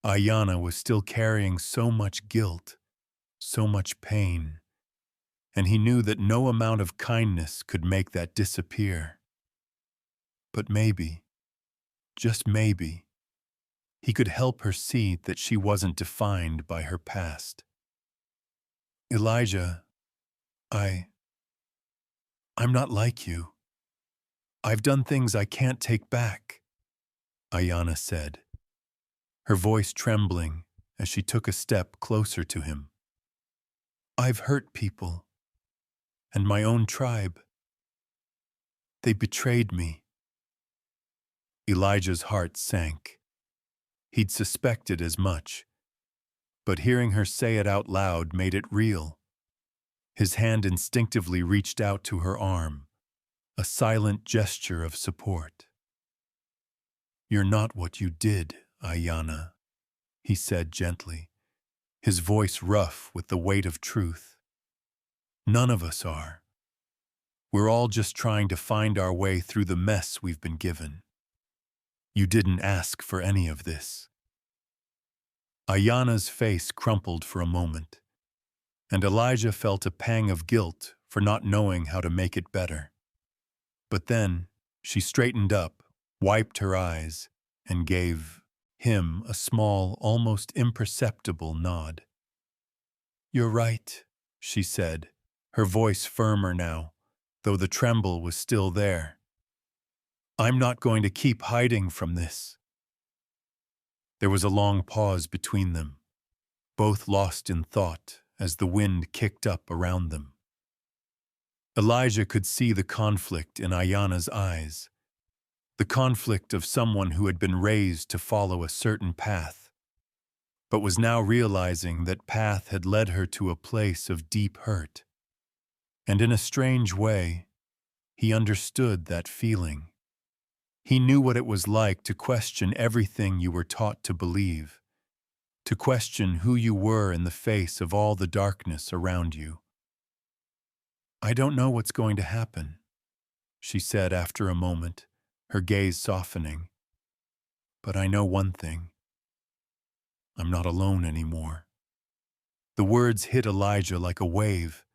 Aiyana was still carrying so much guilt, so much pain, and he knew that no amount of kindness could make that disappear. But maybe, just maybe, he could help her see that she wasn't defined by her past. "Elijah, I'm not like you. I've done things I can't take back," Aiyana said, her voice trembling as she took a step closer to him. "I've hurt people, and my own tribe. They betrayed me." Elijah's heart sank. He'd suspected as much, but hearing her say it out loud made it real. His hand instinctively reached out to her arm, a silent gesture of support. "You're not what you did, Aiyana," he said gently, his voice rough with the weight of truth. "None of us are. We're all just trying to find our way through the mess we've been given. You didn't ask for any of this." Aiyana's face crumpled for a moment, and Elijah felt a pang of guilt for not knowing how to make it better. But then she straightened up, wiped her eyes, and gave him a small, almost imperceptible nod. "You're right," she said, her voice firmer now, though the tremble was still there. "I'm not going to keep hiding from this." There was a long pause between them, both lost in thought as the wind kicked up around them. Elijah could see the conflict in Aiyana's eyes, the conflict of someone who had been raised to follow a certain path, but was now realizing that path had led her to a place of deep hurt. And in a strange way, he understood that feeling. He knew what it was like to question everything you were taught to believe, to question who you were in the face of all the darkness around you. "I don't know what's going to happen," she said after a moment, her gaze softening. "But I know one thing. I'm not alone anymore." The words hit Elijah like a wave,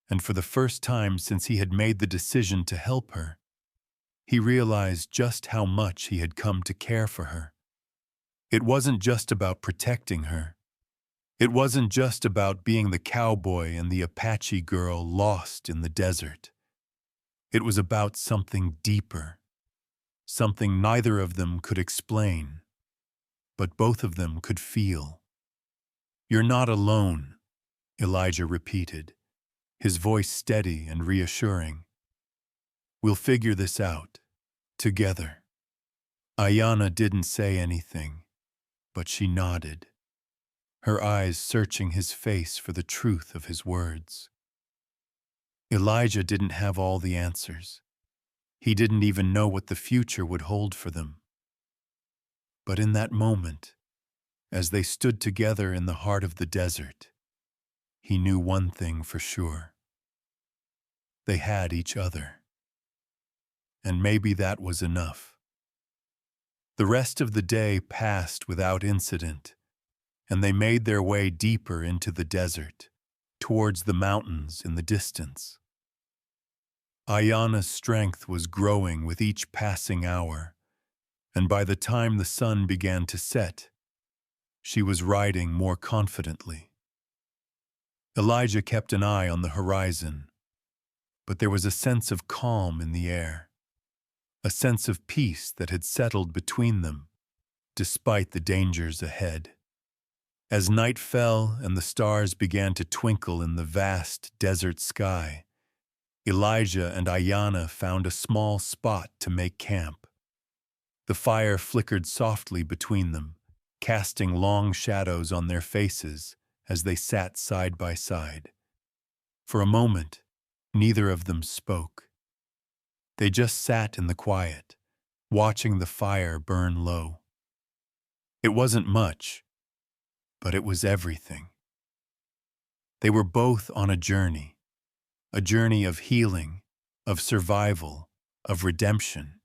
and for the first time since he had made the decision to help her, he realized just how much he had come to care for her. It wasn't just about protecting her. It wasn't just about being the cowboy and the Apache girl lost in the desert. It was about something deeper, something neither of them could explain, but both of them could feel. "You're not alone," Elijah repeated, his voice steady and reassuring. "We'll figure this out, together." Aiyana didn't say anything, but she nodded, her eyes searching his face for the truth of his words. Elijah didn't have all the answers. He didn't even know what the future would hold for them. But in that moment, as they stood together in the heart of the desert, he knew one thing for sure. They had each other. And maybe that was enough. The rest of the day passed without incident, and they made their way deeper into the desert, towards the mountains in the distance. Aiyana's strength was growing with each passing hour, and by the time the sun began to set, she was riding more confidently. Elijah kept an eye on the horizon, but there was a sense of calm in the air, a sense of peace that had settled between them, despite the dangers ahead. As night fell and the stars began to twinkle in the vast desert sky, Elijah and Aiyana found a small spot to make camp. The fire flickered softly between them, casting long shadows on their faces as they sat side by side. For a moment, neither of them spoke. They just sat in the quiet, watching the fire burn low. It wasn't much, but it was everything. They were both on a journey of healing, of survival, of redemption.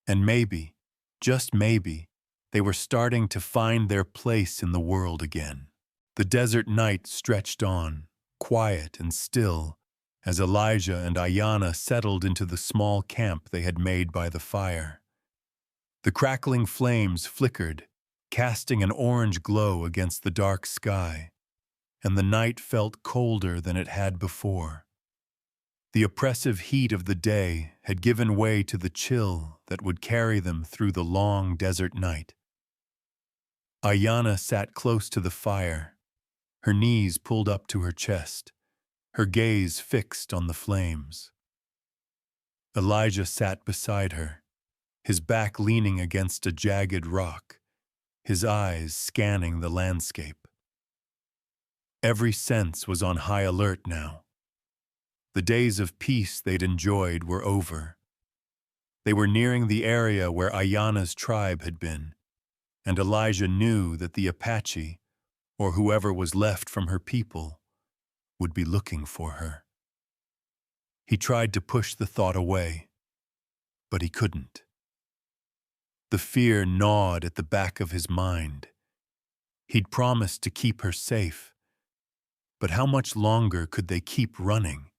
And maybe, just maybe, they were starting to find their place in the world again. The desert night stretched on, quiet and still, as Elijah and Aiyana settled into the small camp they had made by the fire. The crackling flames flickered, casting an orange glow against the dark sky, and the night felt colder than it had before. The oppressive heat of the day had given way to the chill that would carry them through the long desert night. Aiyana sat close to the fire, her knees pulled up to her chest, her gaze fixed on the flames. Elijah sat beside her, his back leaning against a jagged rock, his eyes scanning the landscape. Every sense was on high alert now. The days of peace they'd enjoyed were over. They were nearing the area where Aiyana's tribe had been, and Elijah knew that the Apache, or whoever was left from her people, would be looking for her. He tried to push the thought away, but he couldn't. The fear gnawed at the back of his mind. He'd promised to keep her safe, but how much longer could they keep running?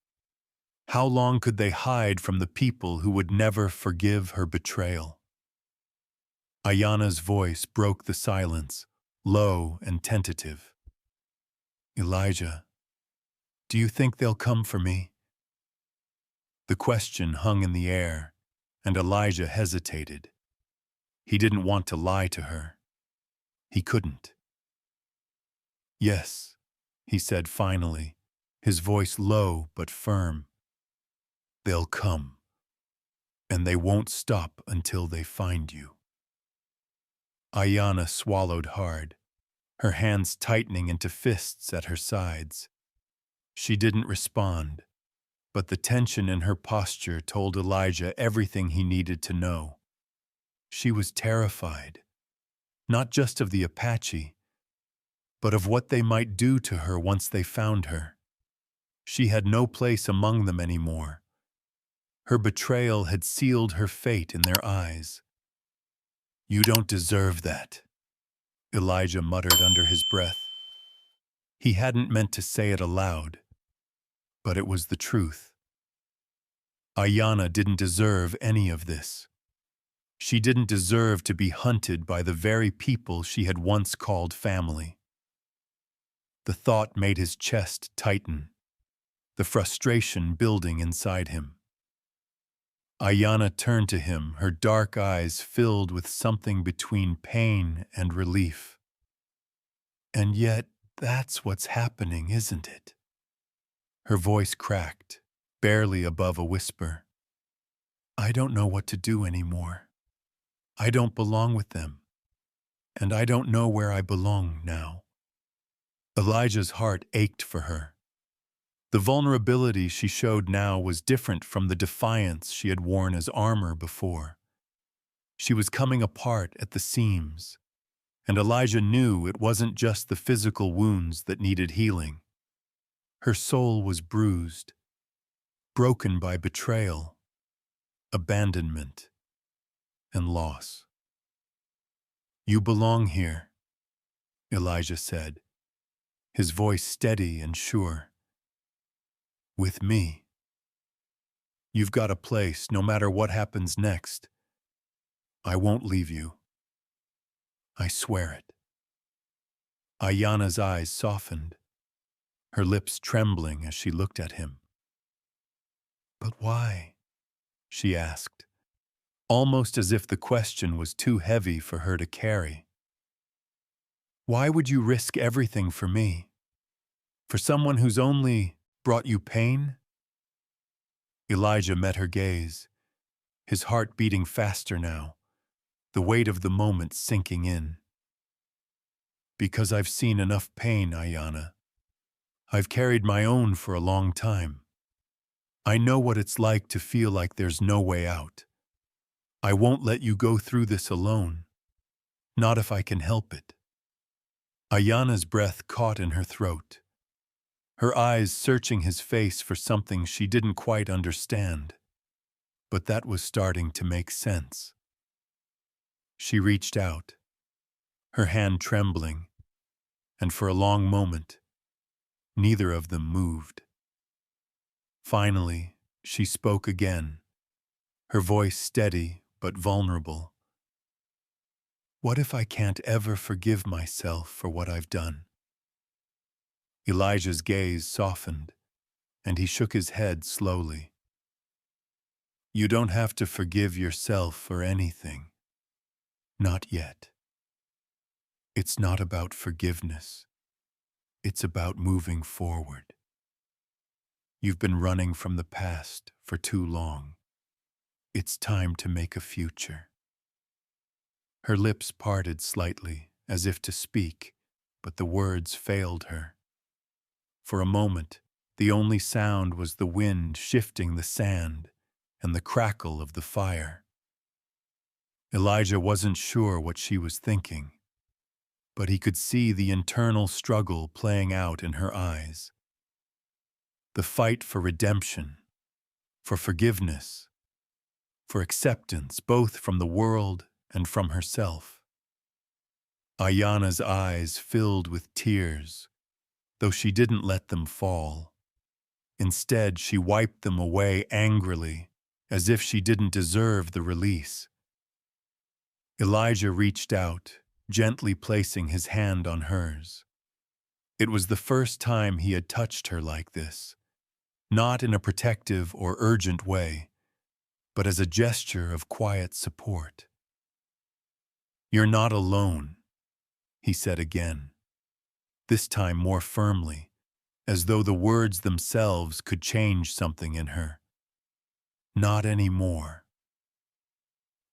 How long could they hide from the people who would never forgive her betrayal? Aiyana's voice broke the silence, low and tentative. Elijah, do you think they'll come for me? The question hung in the air, and Elijah hesitated. He didn't want to lie to her. He couldn't. Yes, he said finally, his voice low but firm. They'll come, and they won't stop until they find you. Aiyana swallowed hard, her hands tightening into fists at her sides. She didn't respond, but the tension in her posture told Elijah everything he needed to know. She was terrified, not just of the Apache, but of what they might do to her once they found her. She had no place among them anymore. Her betrayal had sealed her fate in their eyes. You don't deserve that, Elijah muttered under his breath. He hadn't meant to say it aloud, but it was the truth. Aiyana didn't deserve any of this. She didn't deserve to be hunted by the very people she had once called family. The thought made his chest tighten, the frustration building inside him. Aiyana turned to him, her dark eyes filled with something between pain and relief. And yet, that's what's happening, isn't it? Her voice cracked, barely above a whisper. I don't know what to do anymore. I don't belong with them, and I don't know where I belong now. Elijah's heart ached for her. The vulnerability she showed now was different from the defiance she had worn as armor before. She was coming apart at the seams, and Elijah knew it wasn't just the physical wounds that needed healing. Her soul was bruised, broken by betrayal, abandonment, and loss. You belong here, Elijah said, his voice steady and sure. With me. You've got a place no matter what happens next. I won't leave you. I swear it. Aiyana's eyes softened, her lips trembling as she looked at him. But why? She asked, almost as if the question was too heavy for her to carry. Why would you risk everything for me? For someone who's only brought you pain? Elijah met her gaze, his heart beating faster now, the weight of the moment sinking in. Because I've seen enough pain, Aiyana. I've carried my own for a long time. I know what it's like to feel like there's no way out. I won't let you go through this alone, not if I can help it. Aiyana's breath caught in her throat, her eyes searching his face for something she didn't quite understand. But that was starting to make sense. She reached out, her hand trembling, and for a long moment, neither of them moved. Finally, she spoke again, her voice steady but vulnerable. What if I can't ever forgive myself for what I've done? Elijah's gaze softened, and he shook his head slowly. You don't have to forgive yourself for anything. Not yet. It's not about forgiveness. It's about moving forward. You've been running from the past for too long. It's time to make a future. Her lips parted slightly, as if to speak, but the words failed her. For a moment, the only sound was the wind shifting the sand and the crackle of the fire. Elijah wasn't sure what she was thinking, but he could see the internal struggle playing out in her eyes. The fight for redemption, for forgiveness, for acceptance, both from the world and from herself. Aiyana's eyes filled with tears, though she didn't let them fall. Instead, she wiped them away angrily, as if she didn't deserve the release. Elijah reached out, gently placing his hand on hers. It was the first time he had touched her like this, not in a protective or urgent way, but as a gesture of quiet support. "You're not alone," he said again, this time more firmly, as though the words themselves could change something in her. "Not anymore."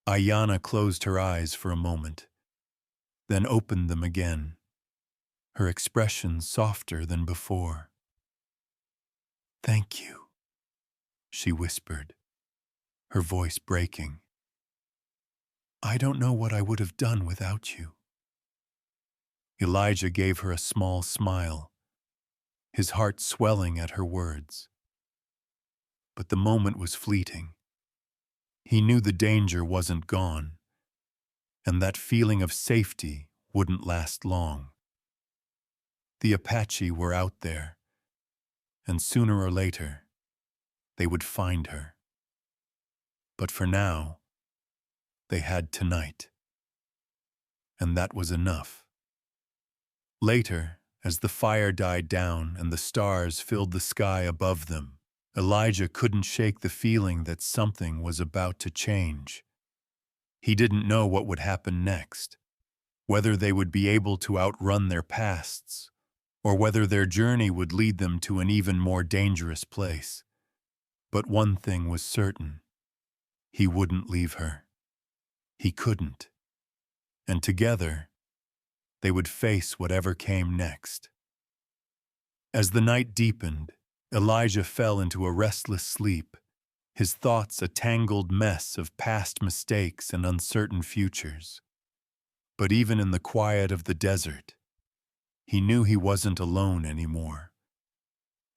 Aiyana closed her eyes for a moment, then opened them again, her expression softer than before. "Thank you," she whispered, her voice breaking. "I don't know what I would have done without you." Elijah gave her a small smile, his heart swelling at her words. But the moment was fleeting. He knew the danger wasn't gone, and that feeling of safety wouldn't last long. The Apache were out there, and sooner or later, they would find her. But for now, they had tonight. And that was enough. Later, as the fire died down and the stars filled the sky above them, Elijah couldn't shake the feeling that something was about to change. He didn't know what would happen next, whether they would be able to outrun their pasts, or whether their journey would lead them to an even more dangerous place. But one thing was certain: he wouldn't leave her. He couldn't. And together, they would face whatever came next. As the night deepened, Elijah fell into a restless sleep, his thoughts a tangled mess of past mistakes and uncertain futures. But even in the quiet of the desert, he knew he wasn't alone anymore.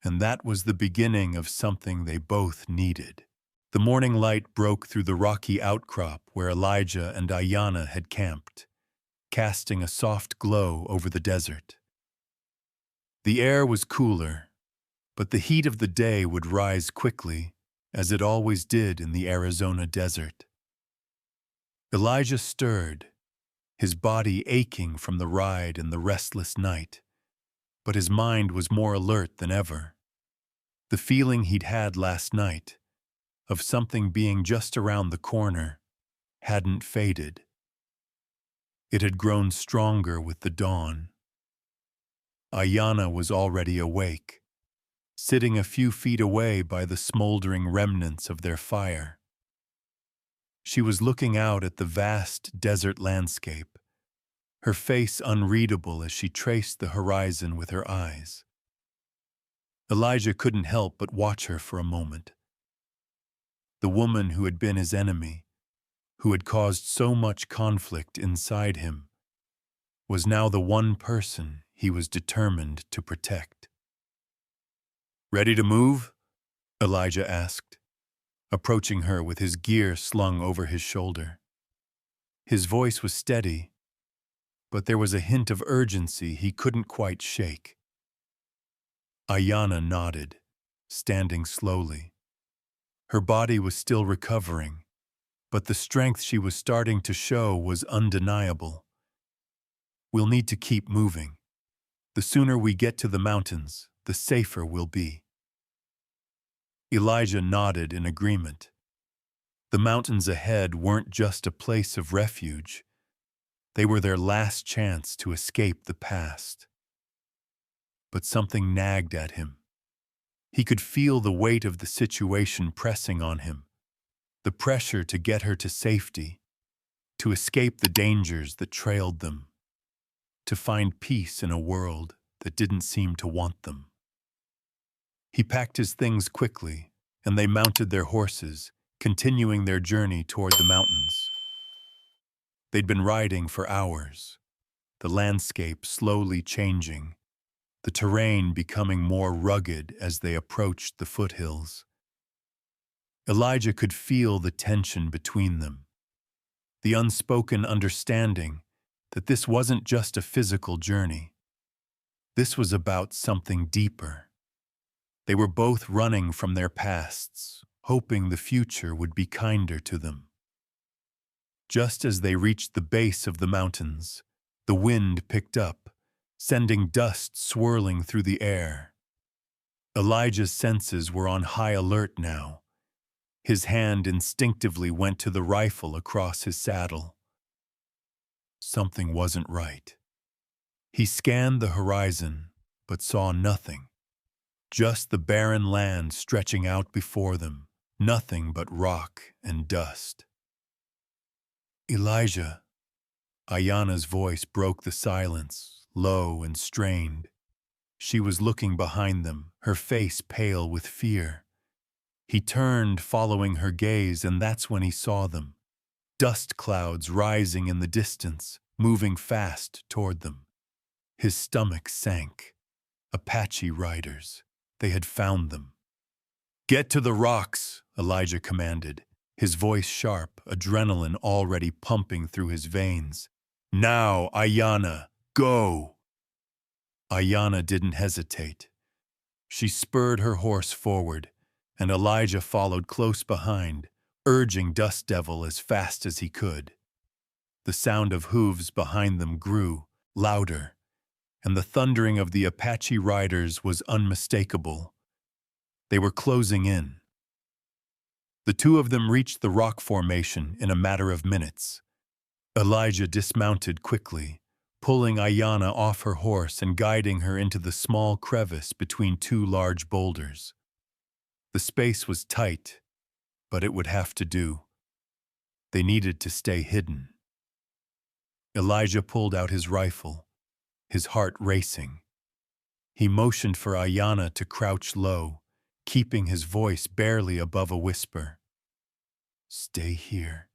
And that was the beginning of something they both needed. The morning light broke through the rocky outcrop where Elijah and Aiyana had camped, casting a soft glow over the desert. The air was cooler, but the heat of the day would rise quickly, as it always did in the Arizona desert. Elijah stirred, his body aching from the ride and the restless night, but his mind was more alert than ever. The feeling he'd had last night, of something being just around the corner, hadn't faded. It had grown stronger with the dawn. Aiyana was already awake, sitting a few feet away by the smoldering remnants of their fire. She was looking out at the vast desert landscape, her face unreadable as she traced the horizon with her eyes. Elijah couldn't help but watch her for a moment. The woman who had been his enemy, who had caused so much conflict inside him, was now the one person he was determined to protect. "Ready to move?" Elijah asked, approaching her with his gear slung over his shoulder. His voice was steady, but there was a hint of urgency he couldn't quite shake. Aiyana nodded, standing slowly. Her body was still recovering, but the strength she was starting to show was undeniable. "We'll need to keep moving. The sooner we get to the mountains, the safer we'll be." Elijah nodded in agreement. The mountains ahead weren't just a place of refuge. They were their last chance to escape the past. But something nagged at him. He could feel the weight of the situation pressing on him, the pressure to get her to safety, to escape the dangers that trailed them, to find peace in a world that didn't seem to want them. He packed his things quickly, and they mounted their horses, continuing their journey toward the mountains. They'd been riding for hours, the landscape slowly changing, the terrain becoming more rugged as they approached the foothills. Elijah could feel the tension between them, the unspoken understanding that this wasn't just a physical journey. This was about something deeper. They were both running from their pasts, hoping the future would be kinder to them. Just as they reached the base of the mountains, the wind picked up, sending dust swirling through the air. Elijah's senses were on high alert now. His hand instinctively went to the rifle across his saddle. Something wasn't right. He scanned the horizon, but saw nothing. Just the barren land stretching out before them, nothing but rock and dust. Elijah, Aiyana's voice broke the silence, low and strained. She was looking behind them, her face pale with fear. He turned, following her gaze, and that's when he saw them. Dust clouds rising in the distance, moving fast toward them. His stomach sank. Apache riders. They had found them. "Get to the rocks," Elijah commanded, his voice sharp, adrenaline already pumping through his veins. "Now, Aiyana, go!" Aiyana didn't hesitate. She spurred her horse forward, and Elijah followed close behind, urging Dust Devil as fast as he could. The sound of hooves behind them grew, louder, and the thundering of the Apache riders was unmistakable. They were closing in. The two of them reached the rock formation in a matter of minutes. Elijah dismounted quickly, pulling Aiyana off her horse and guiding her into the small crevice between two large boulders. The space was tight, but it would have to do. They needed to stay hidden. Elijah pulled out his rifle, his heart racing. He motioned for Aiyana to crouch low, keeping his voice barely above a whisper. "Stay here.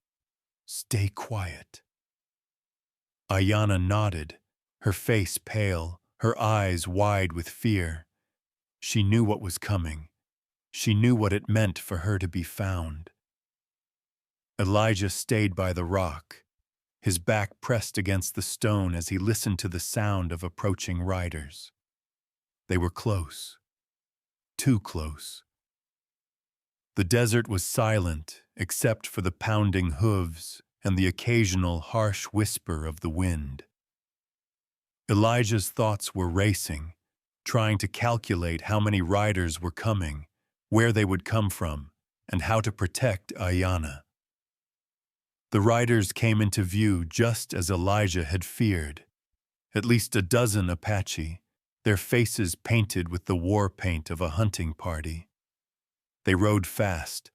Stay quiet." Aiyana nodded, her face pale, her eyes wide with fear. She knew what was coming. She knew what it meant for her to be found. Elijah stayed by the rock, his back pressed against the stone as he listened to the sound of approaching riders. They were close. Too close. The desert was silent except for the pounding hooves and the occasional harsh whisper of the wind. Elijah's thoughts were racing, trying to calculate how many riders were coming, where they would come from, and how to protect Aiyana. The riders came into view just as Elijah had feared. At least a dozen Apache, their faces painted with the war paint of a hunting party. They rode fast,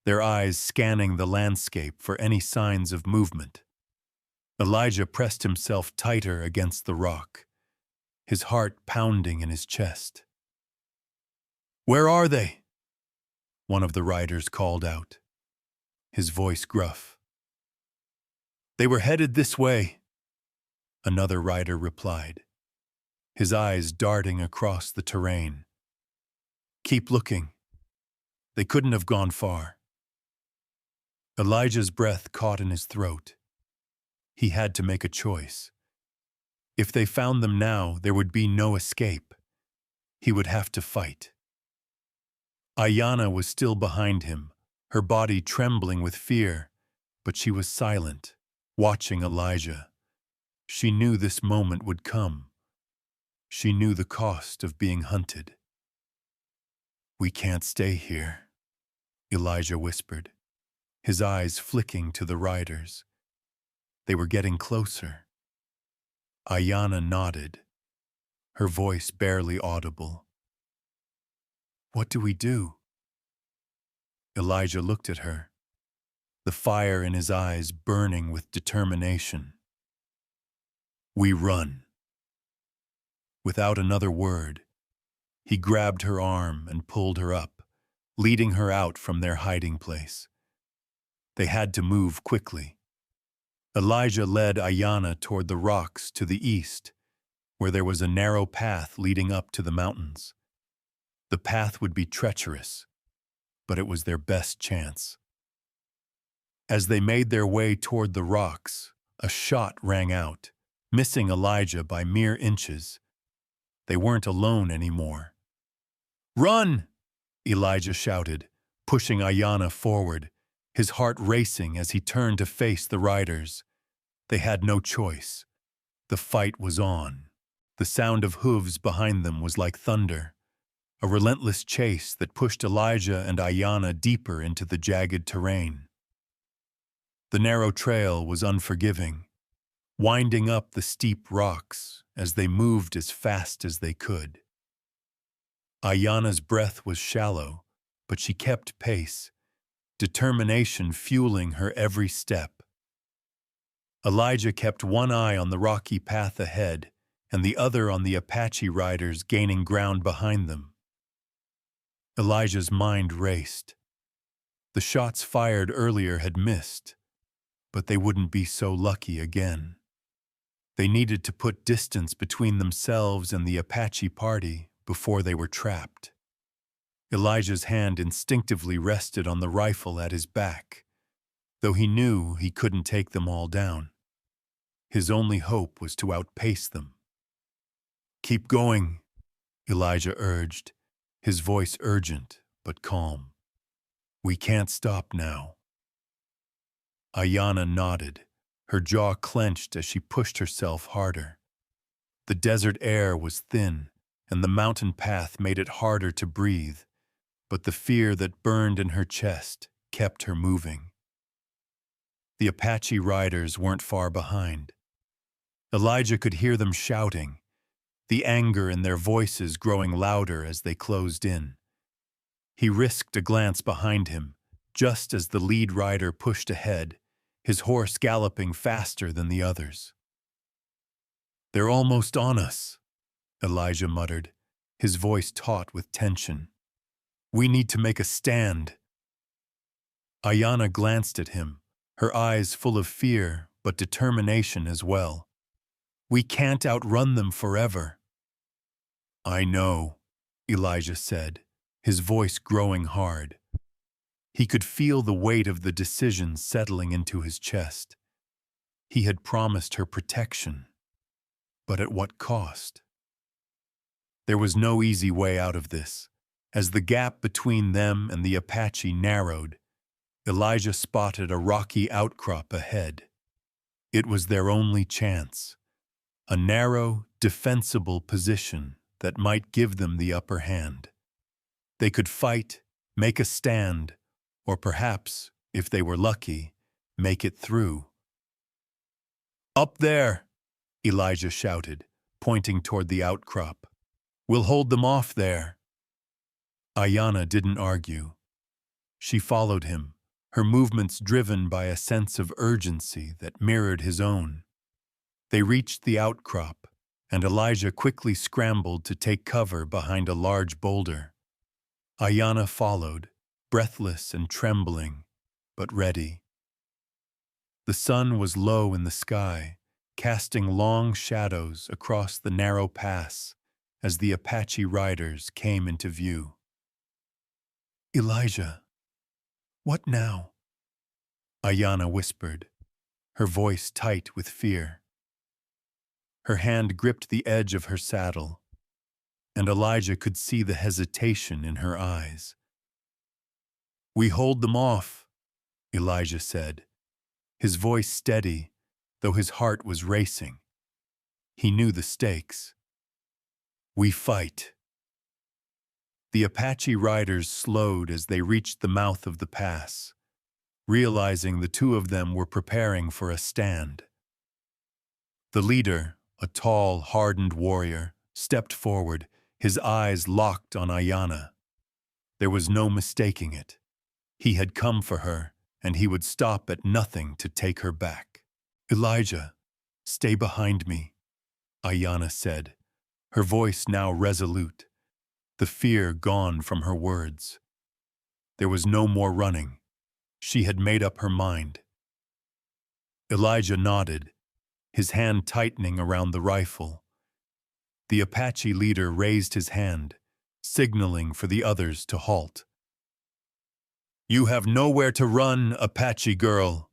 their eyes scanning the landscape for any signs of movement. Elijah pressed himself tighter against the rock, his heart pounding in his chest. "Where are they?" one of the riders called out, his voice gruff. "They were headed this way," another rider replied, his eyes darting across the terrain. "Keep looking. They couldn't have gone far." Elijah's breath caught in his throat. He had to make a choice. If they found them now, there would be no escape. He would have to fight. Aiyana was still behind him, her body trembling with fear, but she was silent, watching Elijah. She knew this moment would come. She knew the cost of being hunted. "We can't stay here," Elijah whispered, his eyes flicking to the riders. They were getting closer. Aiyana nodded, her voice barely audible. "What do we do?" Elijah looked at her, the fire in his eyes burning with determination. "We run." Without another word, he grabbed her arm and pulled her up, leading her out from their hiding place. They had to move quickly. Elijah led Aiyana toward the rocks to the east, where there was a narrow path leading up to the mountains. The path would be treacherous, but it was their best chance. As they made their way toward the rocks, a shot rang out, missing Elijah by mere inches. They weren't alone anymore. "Run!" Elijah shouted, pushing Aiyana forward, his heart racing as he turned to face the riders. They had no choice. The fight was on. The sound of hooves behind them was like thunder, a relentless chase that pushed Elijah and Aiyana deeper into the jagged terrain. The narrow trail was unforgiving, winding up the steep rocks as they moved as fast as they could. Aiyana's breath was shallow, but she kept pace, determination fueling her every step. Elijah kept one eye on the rocky path ahead and the other on the Apache riders gaining ground behind them. Elijah's mind raced. The shots fired earlier had missed, but they wouldn't be so lucky again. They needed to put distance between themselves and the Apache party before they were trapped. Elijah's hand instinctively rested on the rifle at his back, though he knew he couldn't take them all down. His only hope was to outpace them. "Keep going," Elijah urged, his voice urgent but calm. "We can't stop now." Aiyana nodded, her jaw clenched as she pushed herself harder. The desert air was thin, and the mountain path made it harder to breathe, but the fear that burned in her chest kept her moving. The Apache riders weren't far behind. Elijah could hear them shouting, the anger in their voices growing louder as they closed in. He risked a glance behind him, just as the lead rider pushed ahead, his horse galloping faster than the others. "They're almost on us," Elijah muttered, his voice taut with tension. "We need to make a stand." Aiyana glanced at him, her eyes full of fear but determination as well. "We can't outrun them forever." "I know," Elijah said, his voice growing hard. He could feel the weight of the decision settling into his chest. He had promised her protection, but at what cost? There was no easy way out of this. As the gap between them and the Apache narrowed, Elijah spotted a rocky outcrop ahead. It was their only chance, a narrow, defensible position that might give them the upper hand. They could fight, make a stand, or perhaps, if they were lucky, make it through. "Up there!" Elijah shouted, pointing toward the outcrop. "We'll hold them off there." Aiyana didn't argue. She followed him, her movements driven by a sense of urgency that mirrored his own. They reached the outcrop, and Elijah quickly scrambled to take cover behind a large boulder. Aiyana followed, breathless and trembling, but ready. The sun was low in the sky, casting long shadows across the narrow pass as the Apache riders came into view. "Elijah, what now?" Aiyana whispered, her voice tight with fear. Her hand gripped the edge of her saddle, and Elijah could see the hesitation in her eyes. "We hold them off," Elijah said, his voice steady, though his heart was racing. He knew the stakes. "We fight." The Apache riders slowed as they reached the mouth of the pass, realizing the two of them were preparing for a stand. The leader, a tall, hardened warrior, stepped forward, his eyes locked on Aiyana. There was no mistaking it. He had come for her, and he would stop at nothing to take her back. "Elijah, stay behind me," Aiyana said, her voice now resolute, the fear gone from her words. There was no more running. She had made up her mind. Elijah nodded, his hand tightening around the rifle. The Apache leader raised his hand, signaling for the others to halt. "You have nowhere to run, Apache girl,"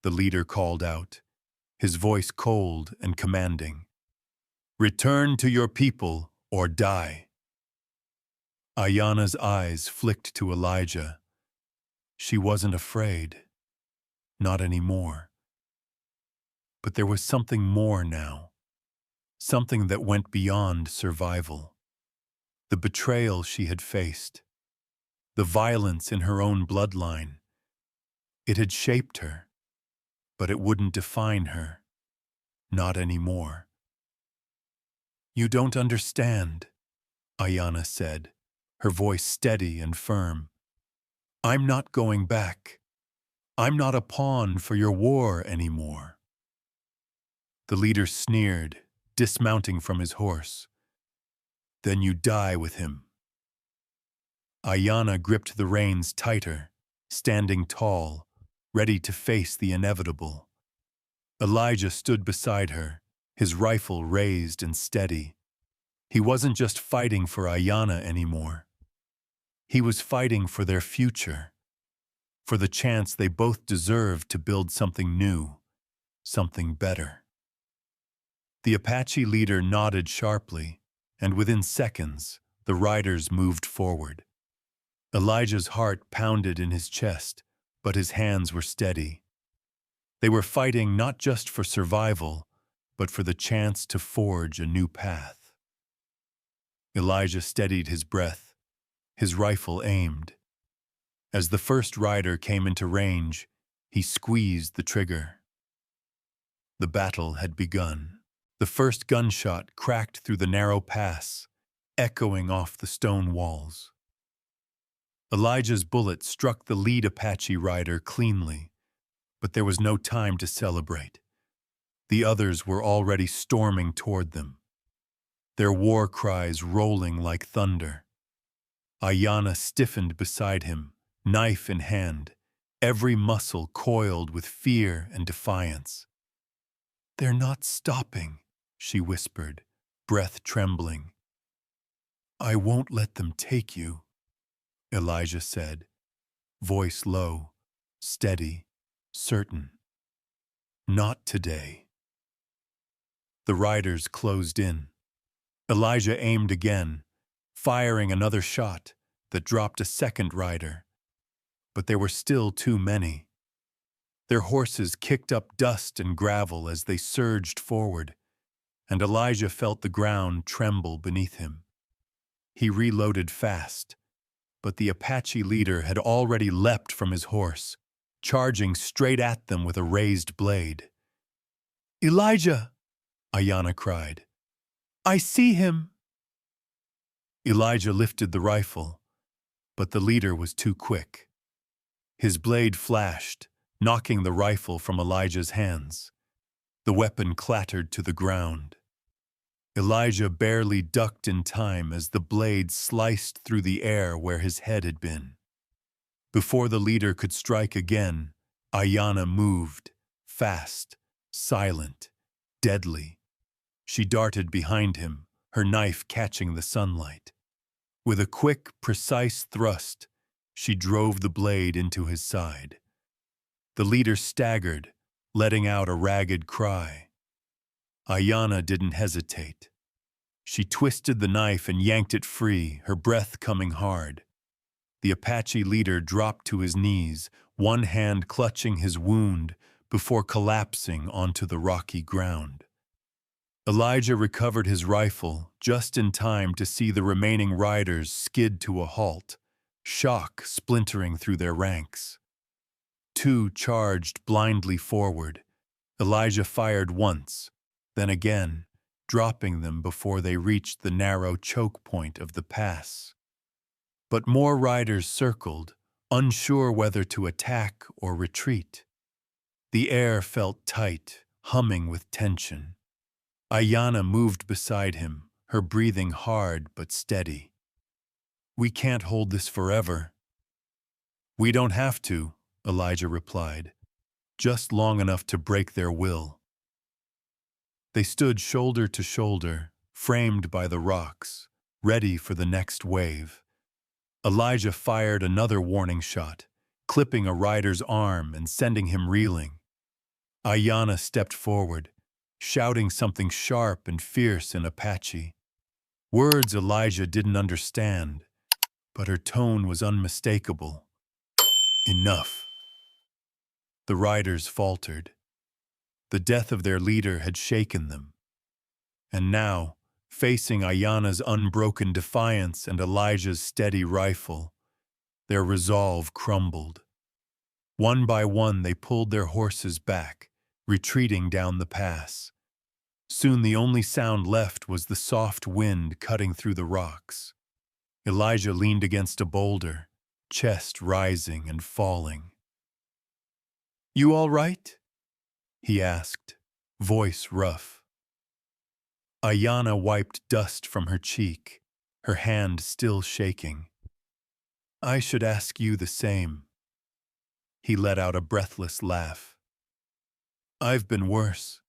the leader called out, his voice cold and commanding. "Return to your people or die." Aiyana's eyes flicked to Elijah. She wasn't afraid. Not anymore. But there was something more now. Something that went beyond survival. The betrayal she had faced. The violence in her own bloodline. It had shaped her, but it wouldn't define her. Not anymore. "You don't understand," Aiyana said, her voice steady and firm. "I'm not going back. I'm not a pawn for your war anymore." The leader sneered, dismounting from his horse. "Then you die with him." Aiyana gripped the reins tighter, standing tall, ready to face the inevitable. Elijah stood beside her, his rifle raised and steady. He wasn't just fighting for Aiyana anymore. He was fighting for their future, for the chance they both deserved to build something new, something better. The Apache leader nodded sharply, and within seconds, the riders moved forward. Elijah's heart pounded in his chest, but his hands were steady. They were fighting not just for survival, but for the chance to forge a new path. Elijah steadied his breath, his rifle aimed. As the first rider came into range, he squeezed the trigger. The battle had begun. The first gunshot cracked through the narrow pass, echoing off the stone walls. Elijah's bullet struck the lead Apache rider cleanly, but there was no time to celebrate. The others were already storming toward them, their war cries rolling like thunder. Aiyana stiffened beside him, knife in hand, every muscle coiled with fear and defiance. "They're not stopping," she whispered, breath trembling. "I won't let them take you," Elijah said, voice low, steady, certain. "Not today." The riders closed in. Elijah aimed again, firing another shot that dropped a second rider. But there were still too many. Their horses kicked up dust and gravel as they surged forward, and Elijah felt the ground tremble beneath him. He reloaded fast, but the Apache leader had already leapt from his horse, charging straight at them with a raised blade. "Elijah!" Aiyana cried. "I see him!" Elijah lifted the rifle, but the leader was too quick. His blade flashed, knocking the rifle from Elijah's hands. The weapon clattered to the ground. Elijah barely ducked in time as the blade sliced through the air where his head had been. Before the leader could strike again, Aiyana moved, fast, silent, deadly. She darted behind him, her knife catching the sunlight. With a quick, precise thrust, she drove the blade into his side. The leader staggered, letting out a ragged cry. Aiyana didn't hesitate. She twisted the knife and yanked it free, her breath coming hard. The Apache leader dropped to his knees, one hand clutching his wound before collapsing onto the rocky ground. Elijah recovered his rifle just in time to see the remaining riders skid to a halt, shock splintering through their ranks. Two charged blindly forward. Elijah fired once, then again, dropping them before they reached the narrow choke point of the pass. But more riders circled, unsure whether to attack or retreat. The air felt tight, humming with tension. Aiyana moved beside him, her breathing hard but steady. "We can't hold this forever." "We don't have to," Elijah replied. just long enough to break their will. They stood shoulder to shoulder, framed by the rocks, ready for the next wave. Elijah fired another warning shot, clipping a rider's arm and sending him reeling. Aiyana stepped forward, shouting something sharp and fierce in Apache. Words Elijah didn't understand, but her tone was unmistakable. Enough. The riders faltered. The death of their leader had shaken them. And now, facing Aiyana's unbroken defiance and Elijah's steady rifle, their resolve crumbled. One by one they pulled their horses back, retreating down the pass. Soon the only sound left was the soft wind cutting through the rocks. Elijah leaned against a boulder, chest rising and falling. "You all right?" he asked, voice rough. Aiyana wiped dust from her cheek, her hand still shaking. "I should ask you the same." He let out a breathless laugh. "I've been worse."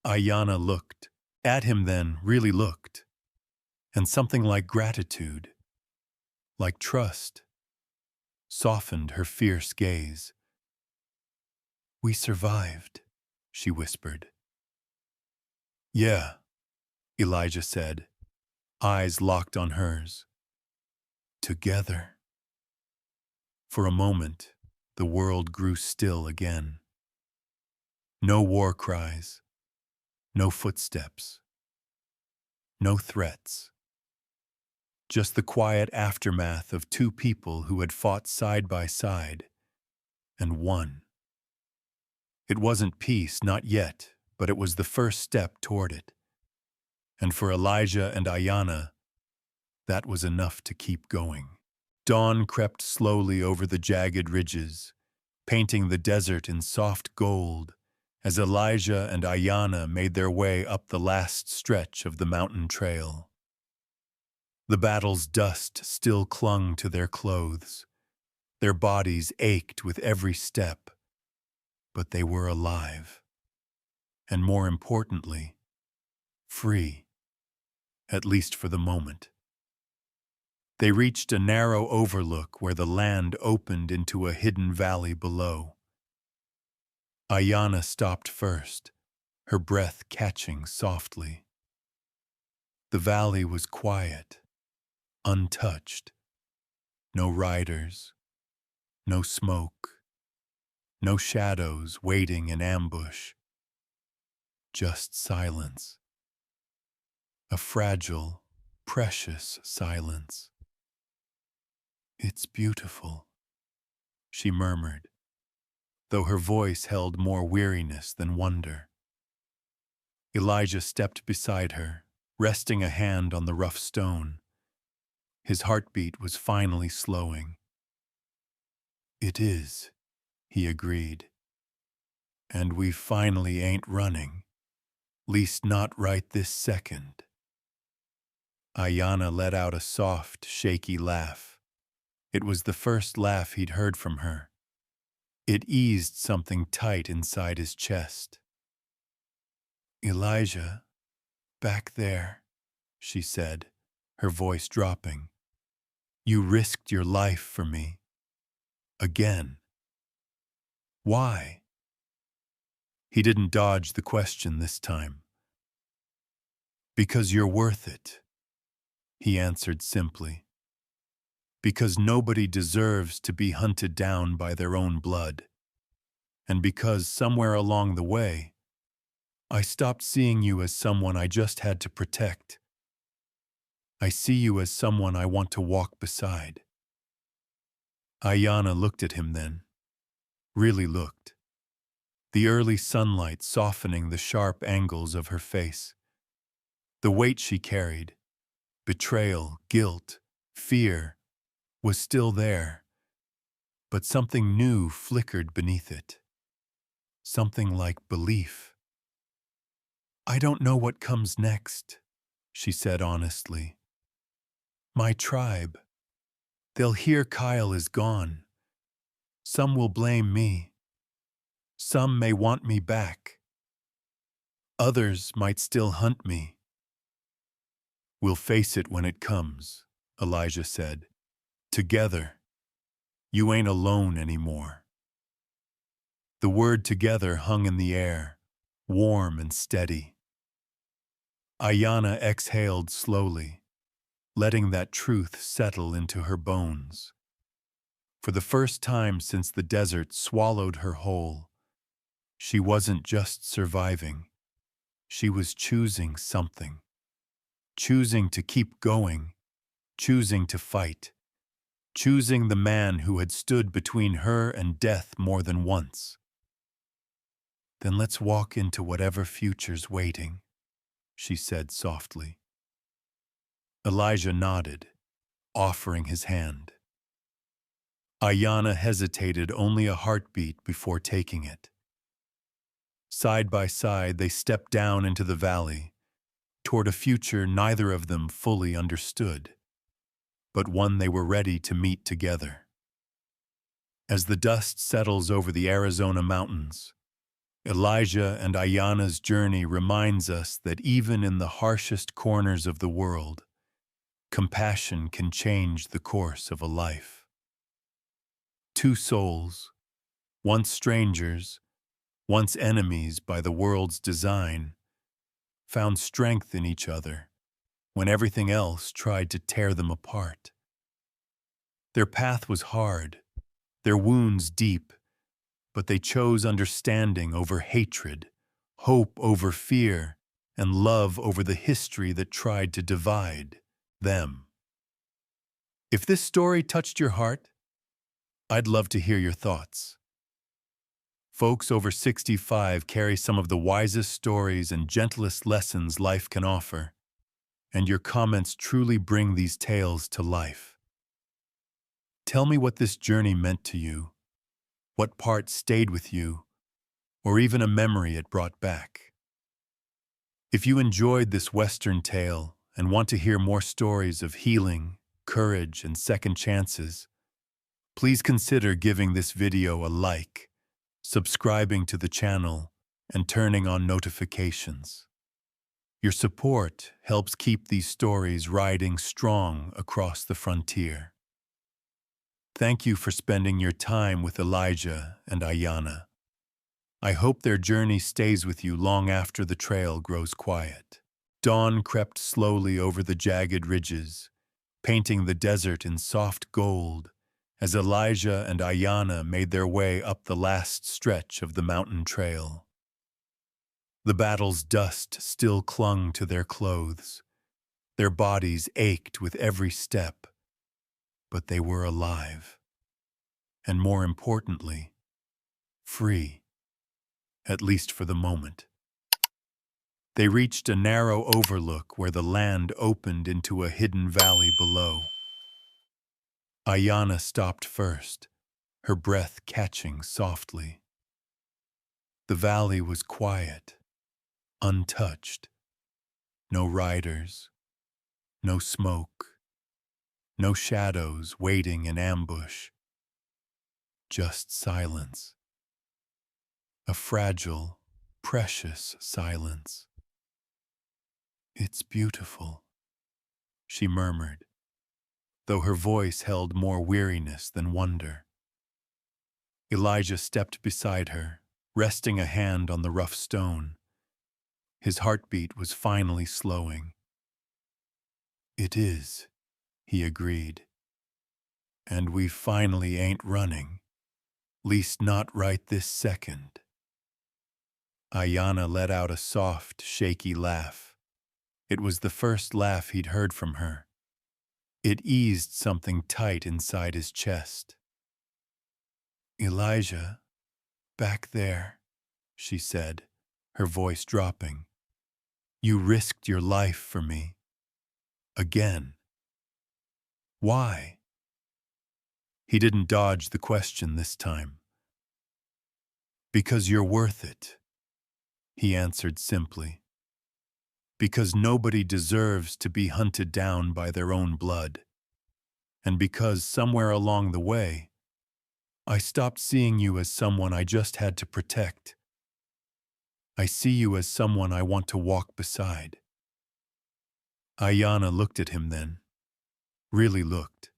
Aiyana looked, at him then, really looked, and something like gratitude, like trust, softened her fierce gaze. "We survived," she whispered. "Yeah," Elijah said, eyes locked on hers. "Together." For a moment, the world grew still again. No war cries, no footsteps, no threats. Just the quiet aftermath of two people who had fought side by side and won. It wasn't peace, not yet, but it was the first step toward it. And for Elijah and Aiyana, that was enough to keep going. Dawn crept slowly over the jagged ridges, painting the desert in soft gold as Elijah and Aiyana made their way up the last stretch of the mountain trail. The battle's dust still clung to their clothes. Their bodies ached with every step, but they were alive. And more importantly, free, at least for the moment. They reached a narrow overlook where the land opened into a hidden valley below. Aiyana stopped first, her breath catching softly. The valley was quiet, untouched. No riders, no smoke, no shadows waiting in ambush. Just silence. A fragile, precious silence. "It's beautiful," she murmured, though her voice held more weariness than wonder. Elijah stepped beside her, resting a hand on the rough stone. His heartbeat was finally slowing. "It is," he agreed. "And we finally ain't running, least not right this second." Aiyana let out a soft, shaky laugh. It was the first laugh he'd heard from her. It eased something tight inside his chest. "Elijah, back there," she said, her voice dropping. "You risked your life for me. Again. Why?" He didn't dodge the question this time. "Because you're worth it," he answered simply. "Because nobody deserves to be hunted down by their own blood. And because somewhere along the way, I stopped seeing you as someone I just had to protect. I see you as someone I want to walk beside." Aiyana looked at him then. Really looked. The early sunlight softening the sharp angles of her face. The weight she carried, betrayal, guilt, fear, was still there, but something new flickered beneath it. Something like belief. "I don't know what comes next," she said honestly. "My tribe. They'll hear Kyle is gone. Some will blame me. Some may want me back. Others might still hunt me. We'll face it when it comes, Elijah said. Together. You ain't alone anymore. The word together hung in the air, warm and steady. Aiyana exhaled slowly, letting that truth settle into her bones. For the first time since the desert swallowed her whole, she wasn't just surviving. She was choosing something. Choosing to keep going, choosing to fight, choosing the man who had stood between her and death more than once. Then let's walk into whatever future's waiting, she said softly. Elijah nodded, offering his hand. Aiyana hesitated only a heartbeat before taking it. Side by side, they stepped down into the valley, toward a future neither of them fully understood, but one they were ready to meet together. As the dust settles over the Arizona mountains, Elijah and Aiyana's journey reminds us that even in the harshest corners of the world, compassion can change the course of a life. Two souls, once strangers, once enemies by the world's design, found strength in each other when everything else tried to tear them apart. Their path was hard, their wounds deep, but they chose understanding over hatred, hope over fear, and love over the history that tried to divide them. If this story touched your heart, I'd love to hear your thoughts. Folks over 65 carry some of the wisest stories and gentlest lessons life can offer, and your comments truly bring these tales to life. Tell me what this journey meant to you, what part stayed with you, or even a memory it brought back. If you enjoyed this Western tale and want to hear more stories of healing, courage, and second chances, please consider giving this video a like, subscribing to the channel, and turning on notifications. Your support helps keep these stories riding strong across the frontier. Thank you for spending your time with Elijah and Aiyana. I hope their journey stays with you long after the trail grows quiet. Dawn crept slowly over the jagged ridges, painting the desert in soft gold as Elijah and Aiyana made their way up the last stretch of the mountain trail. The battle's dust still clung to their clothes. Their bodies ached with every step, but they were alive. And more importantly, free, at least for the moment. They reached a narrow overlook where the land opened into a hidden valley below. Aiyana stopped first, her breath catching softly. The valley was quiet, untouched. No riders, no smoke, no shadows waiting in ambush. Just silence. A fragile, precious silence. "It's beautiful," she murmured, though her voice held more weariness than wonder. Elijah stepped beside her, resting a hand on the rough stone. His heartbeat was finally slowing. "It is," he agreed. "And we finally ain't running, least not right this second." Aiyana let out a soft, shaky laugh. It was the first laugh he'd heard from her. It eased something tight inside his chest. "Elijah, back there," she said, her voice dropping. "You risked your life for me. Again. Why?" He didn't dodge the question this time. "Because you're worth it," he answered simply. "Because nobody deserves to be hunted down by their own blood. And because somewhere along the way, I stopped seeing you as someone I just had to protect. I see you as someone I want to walk beside." Aiyana looked at him then, really looked,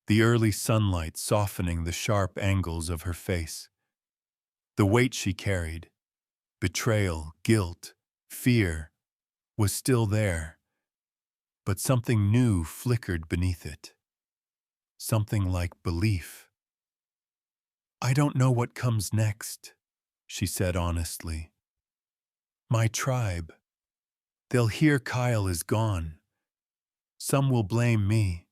the early sunlight softening the sharp angles of her face. The weight she carried, betrayal, guilt, fear, was still there, but something new flickered beneath it. Something like belief. "I don't know what comes next," she said honestly. "My tribe. They'll hear Kyle is gone. Some will blame me.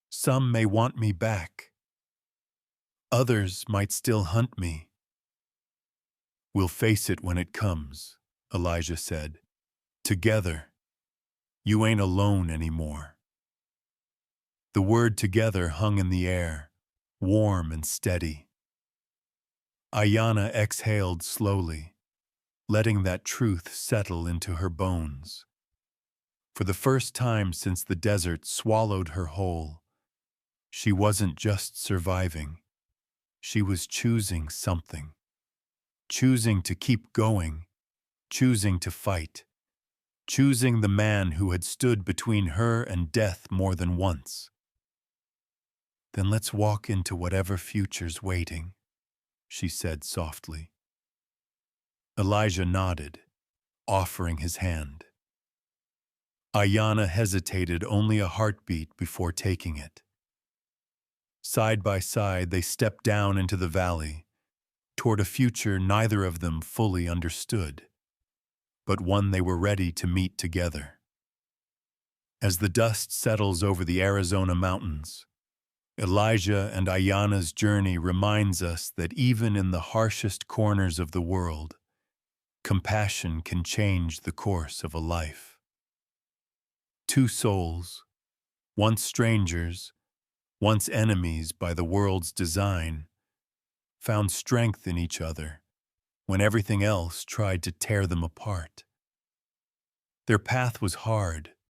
Some may want me back. Others might still hunt me." "We'll face it when it comes," Elijah said. "Together. You ain't alone anymore." The word together hung in the air, warm and steady. Aiyana exhaled slowly, letting that truth settle into her bones. For the first time since the desert swallowed her whole, she wasn't just surviving. She was choosing something. Choosing to keep going, choosing to fight, choosing the man who had stood between her and death more than once. "Then let's walk into whatever future's waiting," she said softly. Elijah nodded, offering his hand. Aiyana hesitated only a heartbeat before taking it. Side by side, they stepped down into the valley, toward a future neither of them fully understood, but one they were ready to meet together. As the dust settles over the Arizona mountains, Elijah and Aiyana's journey reminds us that even in the harshest corners of the world, compassion can change the course of a life. Two souls, once strangers, once enemies by the world's design, found strength in each other when everything else tried to tear them apart. Their path was hard,